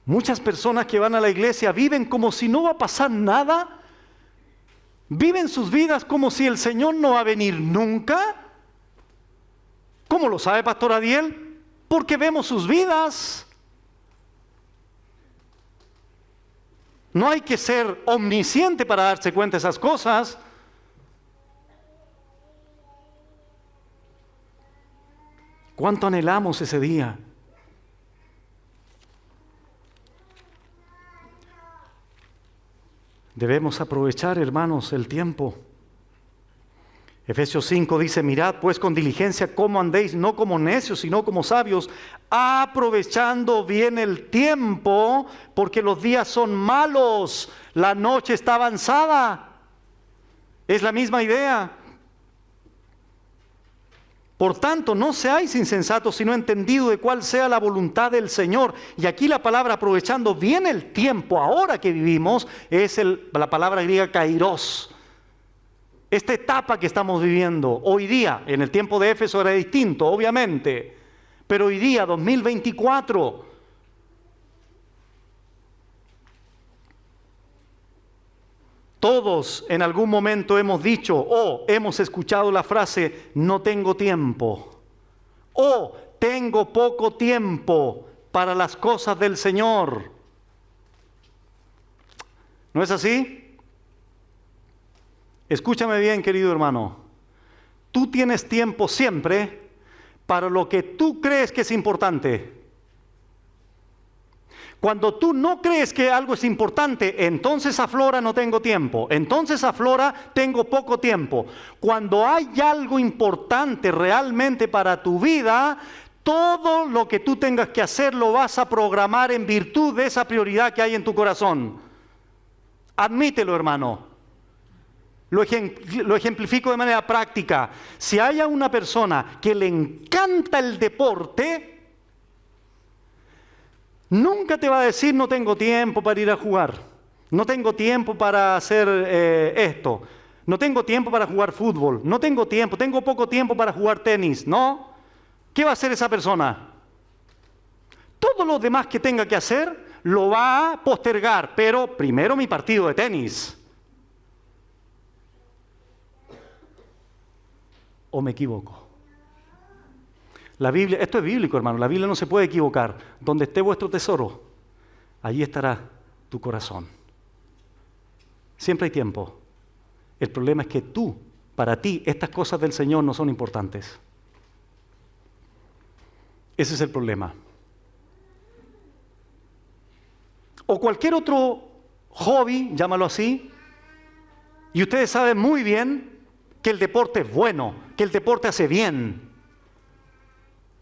Muchas personas que van a la iglesia viven como si no va a pasar nada. Viven sus vidas como si el Señor no va a venir nunca. ¿Cómo lo sabe, Pastor Adiel? Porque vemos sus vidas. No hay que ser omnisciente para darse cuenta de esas cosas. ¿Cuánto anhelamos ese día? Debemos aprovechar, hermanos, el tiempo. Efesios 5 dice, mirad pues con diligencia cómo andéis, no como necios, sino como sabios, aprovechando bien el tiempo, porque los días son malos, la noche está avanzada. Es la misma idea. Por tanto, no seáis insensatos, sino entendidos de cuál sea la voluntad del Señor. Y aquí la palabra aprovechando bien el tiempo, ahora que vivimos, es la palabra griega kairos. Esta etapa que estamos viviendo hoy día, en el tiempo de Éfeso era distinto, obviamente, pero hoy día, 2024, todos en algún momento hemos dicho o hemos escuchado la frase, no tengo tiempo, o tengo poco tiempo para las cosas del Señor. ¿No es así? Escúchame bien, querido hermano. Tú tienes tiempo siempre para lo que tú crees que es importante. Cuando tú no crees que algo es importante, entonces aflora no tengo tiempo, entonces aflora tengo poco tiempo. Cuando hay algo importante realmente para tu vida, todo lo que tú tengas que hacer lo vas a programar en virtud de esa prioridad que hay en tu corazón. Admítelo, hermano. Lo ejemplifico de manera práctica. Si hay una persona que le encanta el deporte, nunca te va a decir no tengo tiempo para ir a jugar, no tengo tiempo para hacer esto, no tengo tiempo para jugar fútbol, no tengo tiempo, tengo poco tiempo para jugar tenis, ¿no? ¿Qué va a hacer esa persona? Todo lo demás que tenga que hacer lo va a postergar, pero primero mi partido de tenis. ¿O me equivoco? La Biblia, esto es bíblico, hermano, la Biblia no se puede equivocar. Donde esté vuestro tesoro, allí estará tu corazón. Siempre hay tiempo. El problema es que para ti, estas cosas del Señor no son importantes. Ese es el problema. O cualquier otro hobby, llámalo así, y ustedes saben muy bien que el deporte es bueno, que el deporte hace bien.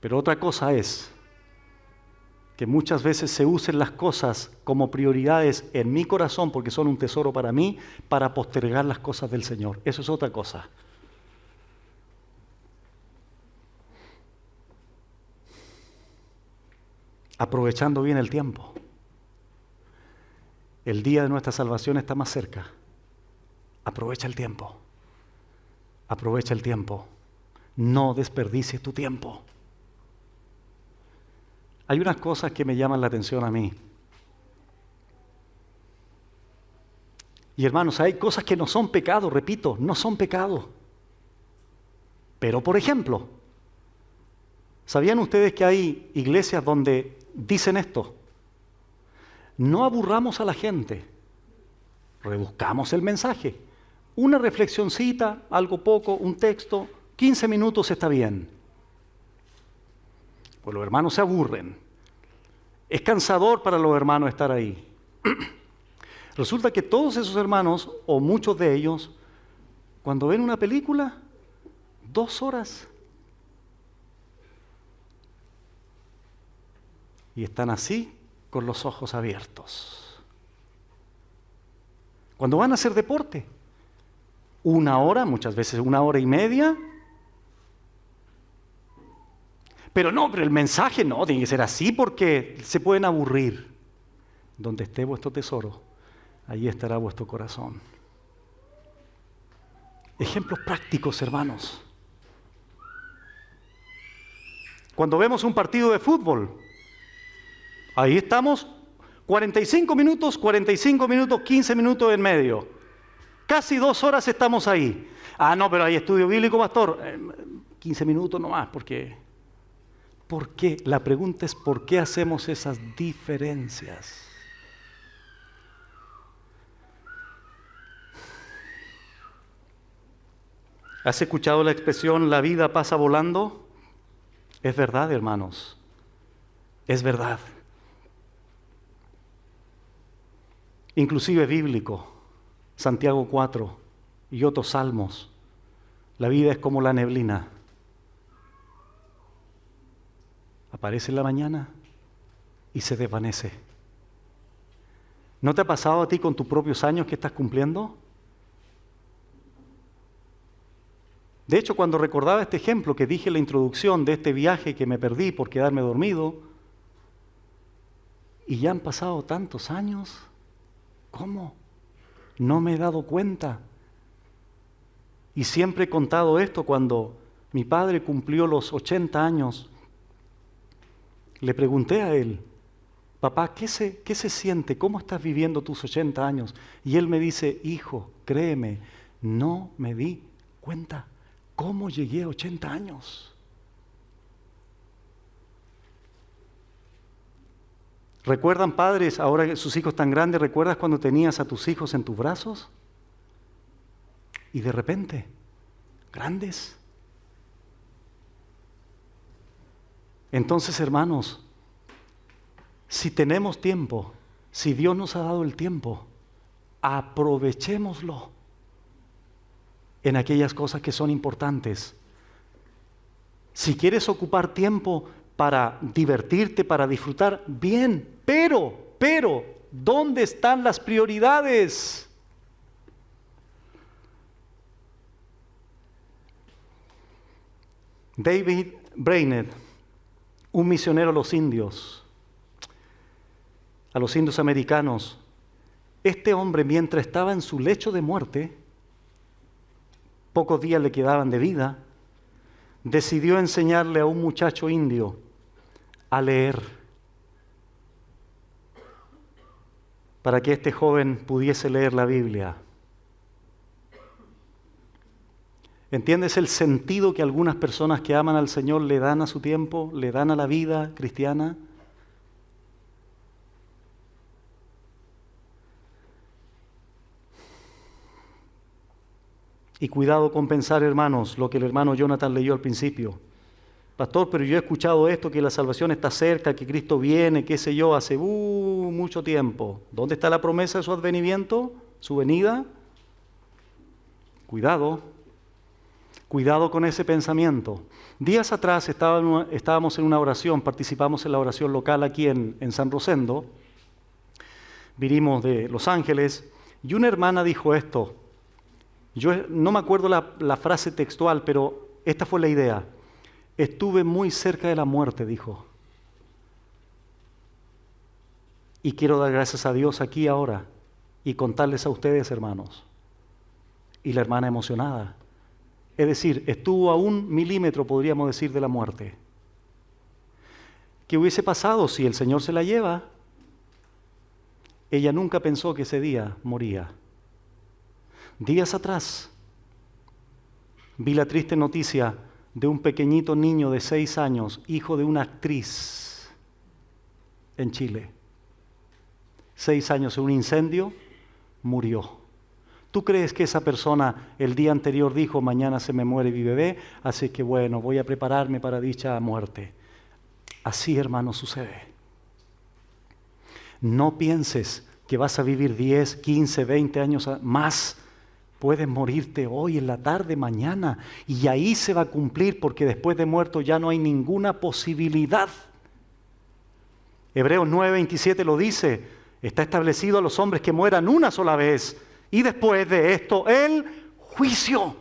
Pero otra cosa es que muchas veces se usen las cosas como prioridades en mi corazón porque son un tesoro para mí, para postergar las cosas del Señor. Eso es otra cosa. Aprovechando bien el tiempo. El día de nuestra salvación está más cerca. Aprovecha el tiempo. Aprovecha el tiempo. No desperdicies tu tiempo. Hay unas cosas que me llaman la atención a mí. Y hermanos, hay cosas que no son pecado, repito, no son pecado. Pero por ejemplo, ¿sabían ustedes que hay iglesias donde dicen esto? No aburramos a la gente, reduzcamos el mensaje. Una reflexioncita, algo poco, un texto, 15 minutos está bien. Pues los hermanos se aburren. Es cansador para los hermanos estar ahí. Resulta que todos esos hermanos, o muchos de ellos, cuando ven una película, 2 horas. Y están así, con los ojos abiertos. Cuando van a hacer deporte, 1 hora, muchas veces 1 hora y media. Pero el mensaje no, tiene que ser así porque se pueden aburrir. Donde esté vuestro tesoro, allí estará vuestro corazón. Ejemplos prácticos, hermanos. Cuando vemos un partido de fútbol, ahí estamos 45 minutos, 15 minutos en medio. Casi 2 horas estamos ahí. No, pero hay estudio bíblico, pastor. 15 minutos nomás, porque... ¿Por qué? La pregunta es ¿por qué hacemos esas diferencias? ¿Has escuchado la expresión la vida pasa volando? Es verdad, hermanos. Es verdad. Inclusive bíblico. Santiago 4 y otros salmos. La vida es como la neblina. Aparece en la mañana y se desvanece. ¿No te ha pasado a ti con tus propios años que estás cumpliendo? De hecho, cuando recordaba este ejemplo que dije en la introducción de este viaje que me perdí por quedarme dormido, y ya han pasado tantos años, ¿cómo? No me he dado cuenta. Y siempre he contado esto cuando mi padre cumplió los 80 años. Le pregunté a él, papá, ¿qué se siente? ¿Cómo estás viviendo tus 80 años? Y él me dice, hijo, créeme, no me di cuenta cómo llegué a 80 años. ¿Recuerdan, padres, ahora que sus hijos están grandes, recuerdas cuando tenías a tus hijos en tus brazos? Y de repente, grandes. Entonces, hermanos, Si tenemos tiempo, si Dios nos ha dado el tiempo, aprovechémoslo en aquellas cosas que son importantes. Si quieres ocupar tiempo para divertirte, para disfrutar, bien, pero, ¿dónde están las prioridades? David Brainerd, un misionero a los indios americanos, este hombre, mientras estaba en su lecho de muerte, pocos días le quedaban de vida, decidió enseñarle a un muchacho indio a leer, para que este joven pudiese leer la Biblia. ¿Entiendes el sentido que algunas personas que aman al Señor le dan a su tiempo, le dan a la vida cristiana? Y cuidado con pensar, hermanos, lo que el hermano Jonathan leyó al principio. Pastor, pero yo he escuchado esto, que la salvación está cerca, que Cristo viene, qué sé yo, hace mucho tiempo. ¿Dónde está la promesa de su advenimiento, su venida? Cuidado con ese pensamiento. Días atrás estábamos en una oración, participamos en la oración local aquí en San Rosendo, vinimos de Los Ángeles, y una hermana dijo esto. Yo no me acuerdo la frase textual, pero esta fue la idea. Estuve muy cerca de la muerte, dijo. Y quiero dar gracias a Dios aquí ahora y contarles a ustedes, hermanos. Y la hermana emocionada. Es decir, estuvo a 1 milímetro, podríamos decir, de la muerte. ¿Qué hubiese pasado si el Señor se la lleva? Ella nunca pensó que ese día moría. Días atrás vi la triste noticia de un pequeñito niño de 6 años, hijo de una actriz en Chile. 6 años en un incendio, murió. ¿Tú crees que esa persona el día anterior dijo, mañana se me muere mi bebé, así que bueno, voy a prepararme para dicha muerte? Así, hermano, sucede. No pienses que vas a vivir 10, 15, 20 años más. Puedes morirte hoy, en la tarde, mañana, y ahí se va a cumplir, porque después de muerto ya no hay ninguna posibilidad. Hebreos 9:27 lo dice, está establecido a los hombres que mueran una sola vez, y después de esto, el juicio.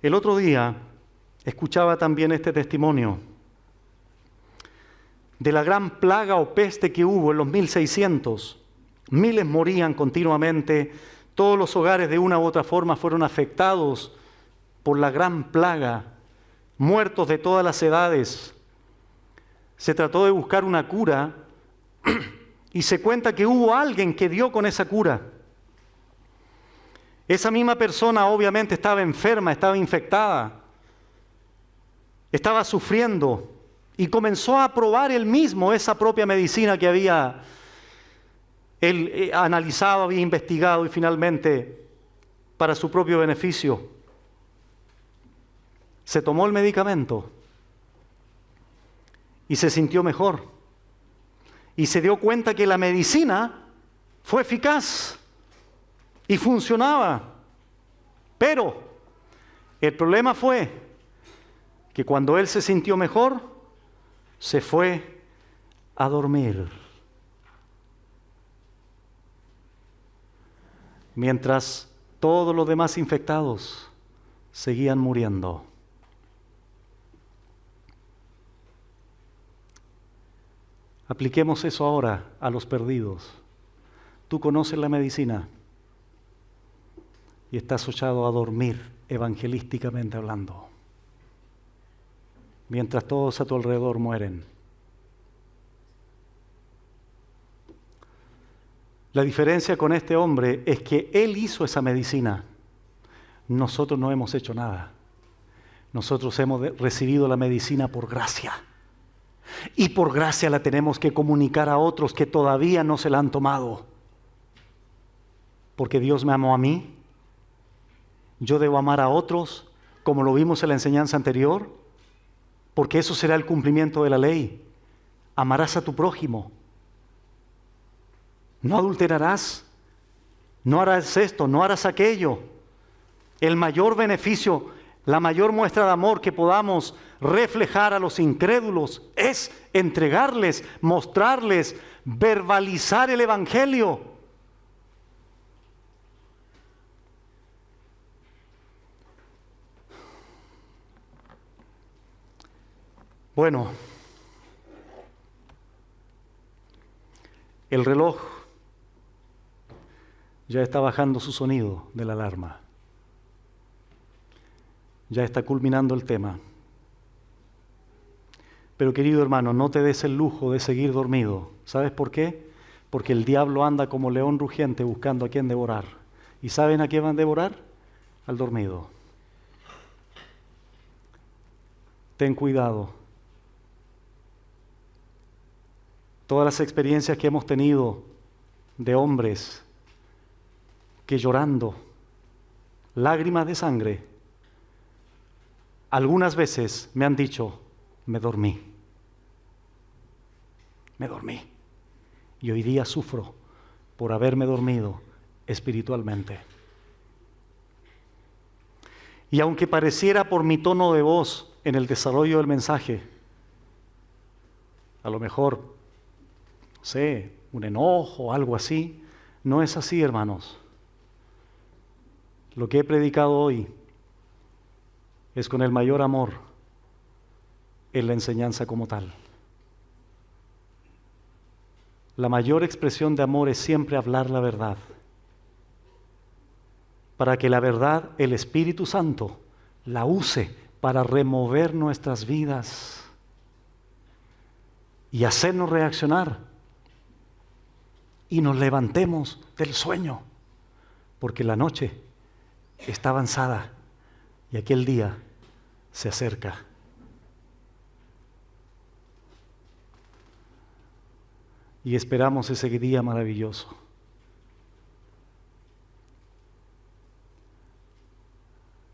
El otro día escuchaba también este testimonio de la gran plaga o peste que hubo en los 1600. Miles morían continuamente, todos los hogares de una u otra forma fueron afectados por la gran plaga, muertos de todas las edades. Se trató de buscar una cura y se cuenta que hubo alguien que dio con esa cura. Esa misma persona obviamente estaba enferma, estaba infectada, estaba sufriendo y comenzó a probar él mismo esa propia medicina que había él analizado, había investigado y finalmente para su propio beneficio se tomó el medicamento y se sintió mejor y se dio cuenta que la medicina fue eficaz y funcionaba. Pero el problema fue que cuando él se sintió mejor, se fue a dormir. Mientras todos los demás infectados seguían muriendo. Apliquemos eso ahora a los perdidos. Tú conoces la medicina y estás echado a dormir, evangelísticamente hablando, mientras todos a tu alrededor mueren. La diferencia con este hombre es que él hizo esa medicina. Nosotros no hemos hecho nada. Nosotros hemos recibido la medicina por gracia. Y por gracia la tenemos que comunicar a otros que todavía no se la han tomado. Porque Dios me amó a mí yo debo amar a otros, como lo vimos en la enseñanza anterior, porque eso será el cumplimiento de la ley. Amarás a tu prójimo. No adulterarás. No harás esto, no harás aquello. El mayor beneficio, la mayor muestra de amor que podamos reflejar a los incrédulos es entregarles, mostrarles, verbalizar el Evangelio. Bueno, el reloj ya está bajando su sonido de la alarma. Ya está culminando el tema. Pero querido hermano, no te des el lujo de seguir dormido. ¿Sabes por qué? Porque el diablo anda como león rugiente buscando a quien devorar. ¿Y saben a quién van a devorar? Al dormido. Ten cuidado. Todas las experiencias que hemos tenido de hombres que llorando, lágrimas de sangre, algunas veces me han dicho, me dormí. Me dormí. Y hoy día sufro por haberme dormido espiritualmente. Y aunque pareciera por mi tono de voz en el desarrollo del mensaje, a lo mejor, no sé, un enojo o algo así, no es así, hermanos. Lo que he predicado hoy es con el mayor amor en la enseñanza como tal. La mayor expresión de amor es siempre hablar la verdad, para que la verdad, el Espíritu Santo, la use para remover nuestras vidas y hacernos reaccionar y nos levantemos del sueño, porque la noche está avanzada y aquel día se acerca. Y esperamos ese día maravilloso.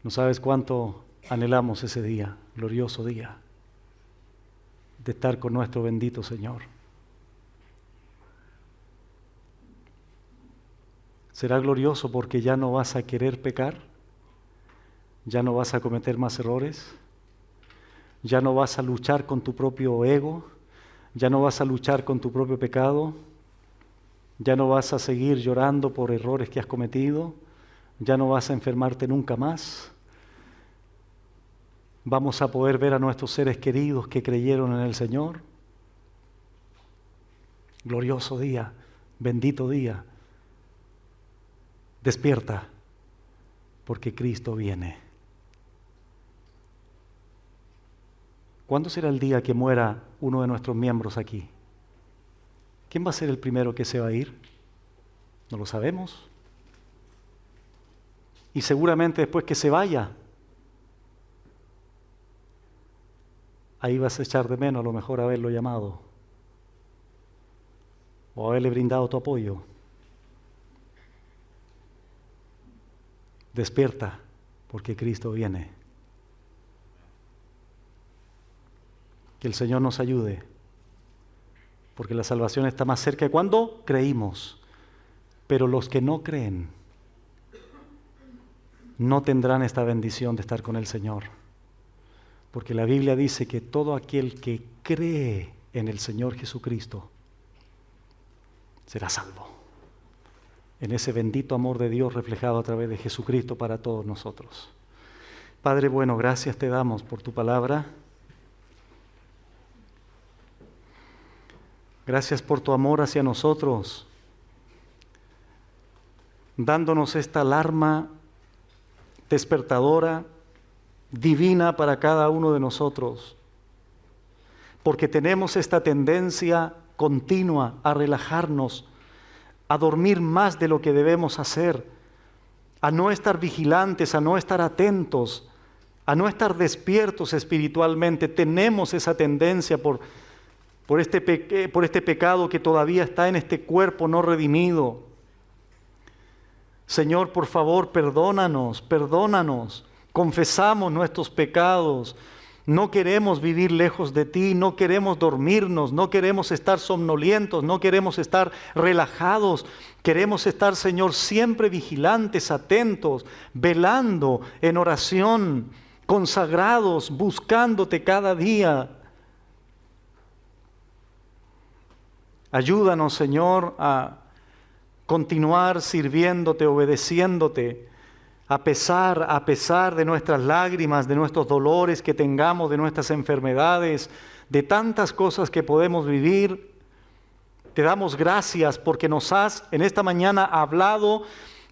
No sabes cuánto anhelamos ese día, glorioso día, de estar con nuestro bendito Señor. Será glorioso porque ya no vas a querer pecar, ya no vas a cometer más errores, ya no vas a luchar con tu propio ego, ya no vas a luchar con tu propio pecado, ya no vas a seguir llorando por errores que has cometido, ya no vas a enfermarte nunca más. Vamos a poder ver a nuestros seres queridos que creyeron en el Señor. Glorioso día, bendito día. Despierta, porque Cristo viene. ¿Cuándo será el día que muera uno de nuestros miembros aquí? ¿Quién va a ser el primero que se va a ir? No lo sabemos. Y seguramente después que se vaya, ahí vas a echar de menos a lo mejor haberlo llamado o haberle brindado tu apoyo. Despierta, porque Cristo viene. Que el Señor nos ayude, porque la salvación está más cerca de cuando creímos. Pero los que no creen no tendrán esta bendición de estar con el Señor. Porque la Biblia dice que todo aquel que cree en el Señor Jesucristo será salvo. En ese bendito amor de Dios reflejado a través de Jesucristo para todos nosotros. Padre bueno, gracias te damos por tu palabra. Gracias por tu amor hacia nosotros, dándonos esta alarma despertadora, divina para cada uno de nosotros, porque tenemos esta tendencia continua a relajarnos, a dormir más de lo que debemos hacer, a no estar vigilantes, a no estar atentos, a no estar despiertos espiritualmente. Tenemos esa tendencia por este pecado que todavía está en este cuerpo no redimido. Señor, por favor, perdónanos, perdónanos. Confesamos nuestros pecados. No queremos vivir lejos de ti, no queremos dormirnos, no queremos estar somnolientos, no queremos estar relajados. Queremos estar, Señor, siempre vigilantes, atentos, velando en oración, consagrados, buscándote cada día. Ayúdanos, Señor, a continuar sirviéndote, obedeciéndote, a pesar de nuestras lágrimas, de nuestros dolores que tengamos, de nuestras enfermedades, de tantas cosas que podemos vivir. Te damos gracias porque nos has en esta mañana hablado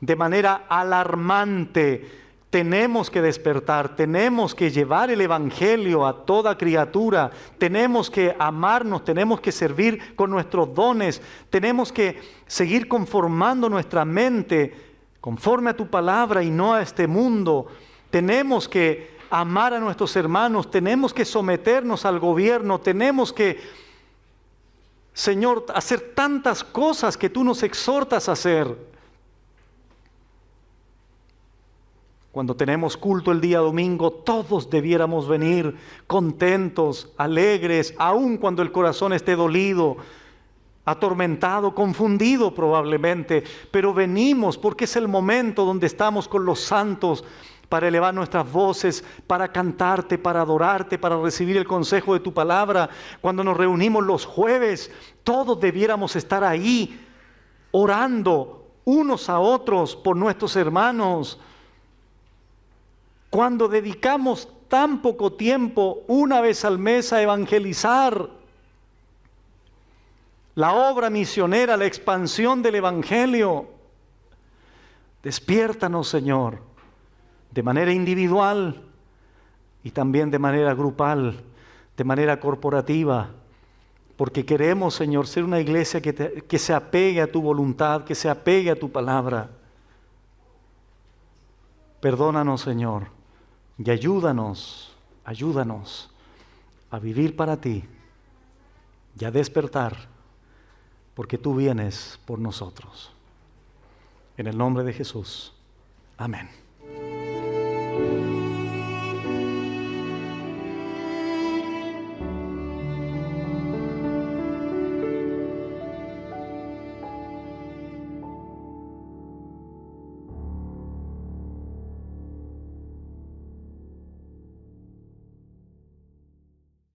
de manera alarmante. Tenemos que despertar, tenemos que llevar el Evangelio a toda criatura, tenemos que amarnos, tenemos que servir con nuestros dones, tenemos que seguir conformando nuestra mente conforme a tu palabra y no a este mundo. Tenemos que amar a nuestros hermanos, tenemos que someternos al gobierno, tenemos que, Señor, hacer tantas cosas que tú nos exhortas a hacer. Cuando tenemos culto el día domingo, todos debiéramos venir contentos, alegres, aun cuando el corazón esté dolido, atormentado, confundido probablemente. Pero venimos porque es el momento donde estamos con los santos para elevar nuestras voces, para cantarte, para adorarte, para recibir el consejo de tu palabra. Cuando nos reunimos los jueves, todos debiéramos estar ahí, orando unos a otros por nuestros hermanos. Cuando dedicamos tan poco tiempo, una vez al mes, a evangelizar, la obra misionera, la expansión del Evangelio. Despiértanos, Señor, de manera individual y también de manera grupal, de manera corporativa, porque queremos, Señor, ser una iglesia que se apegue a tu voluntad, que se apegue a tu palabra. Perdónanos, Señor, y ayúdanos a vivir para ti y a despertar, porque tú vienes por nosotros. En el nombre de Jesús. Amén.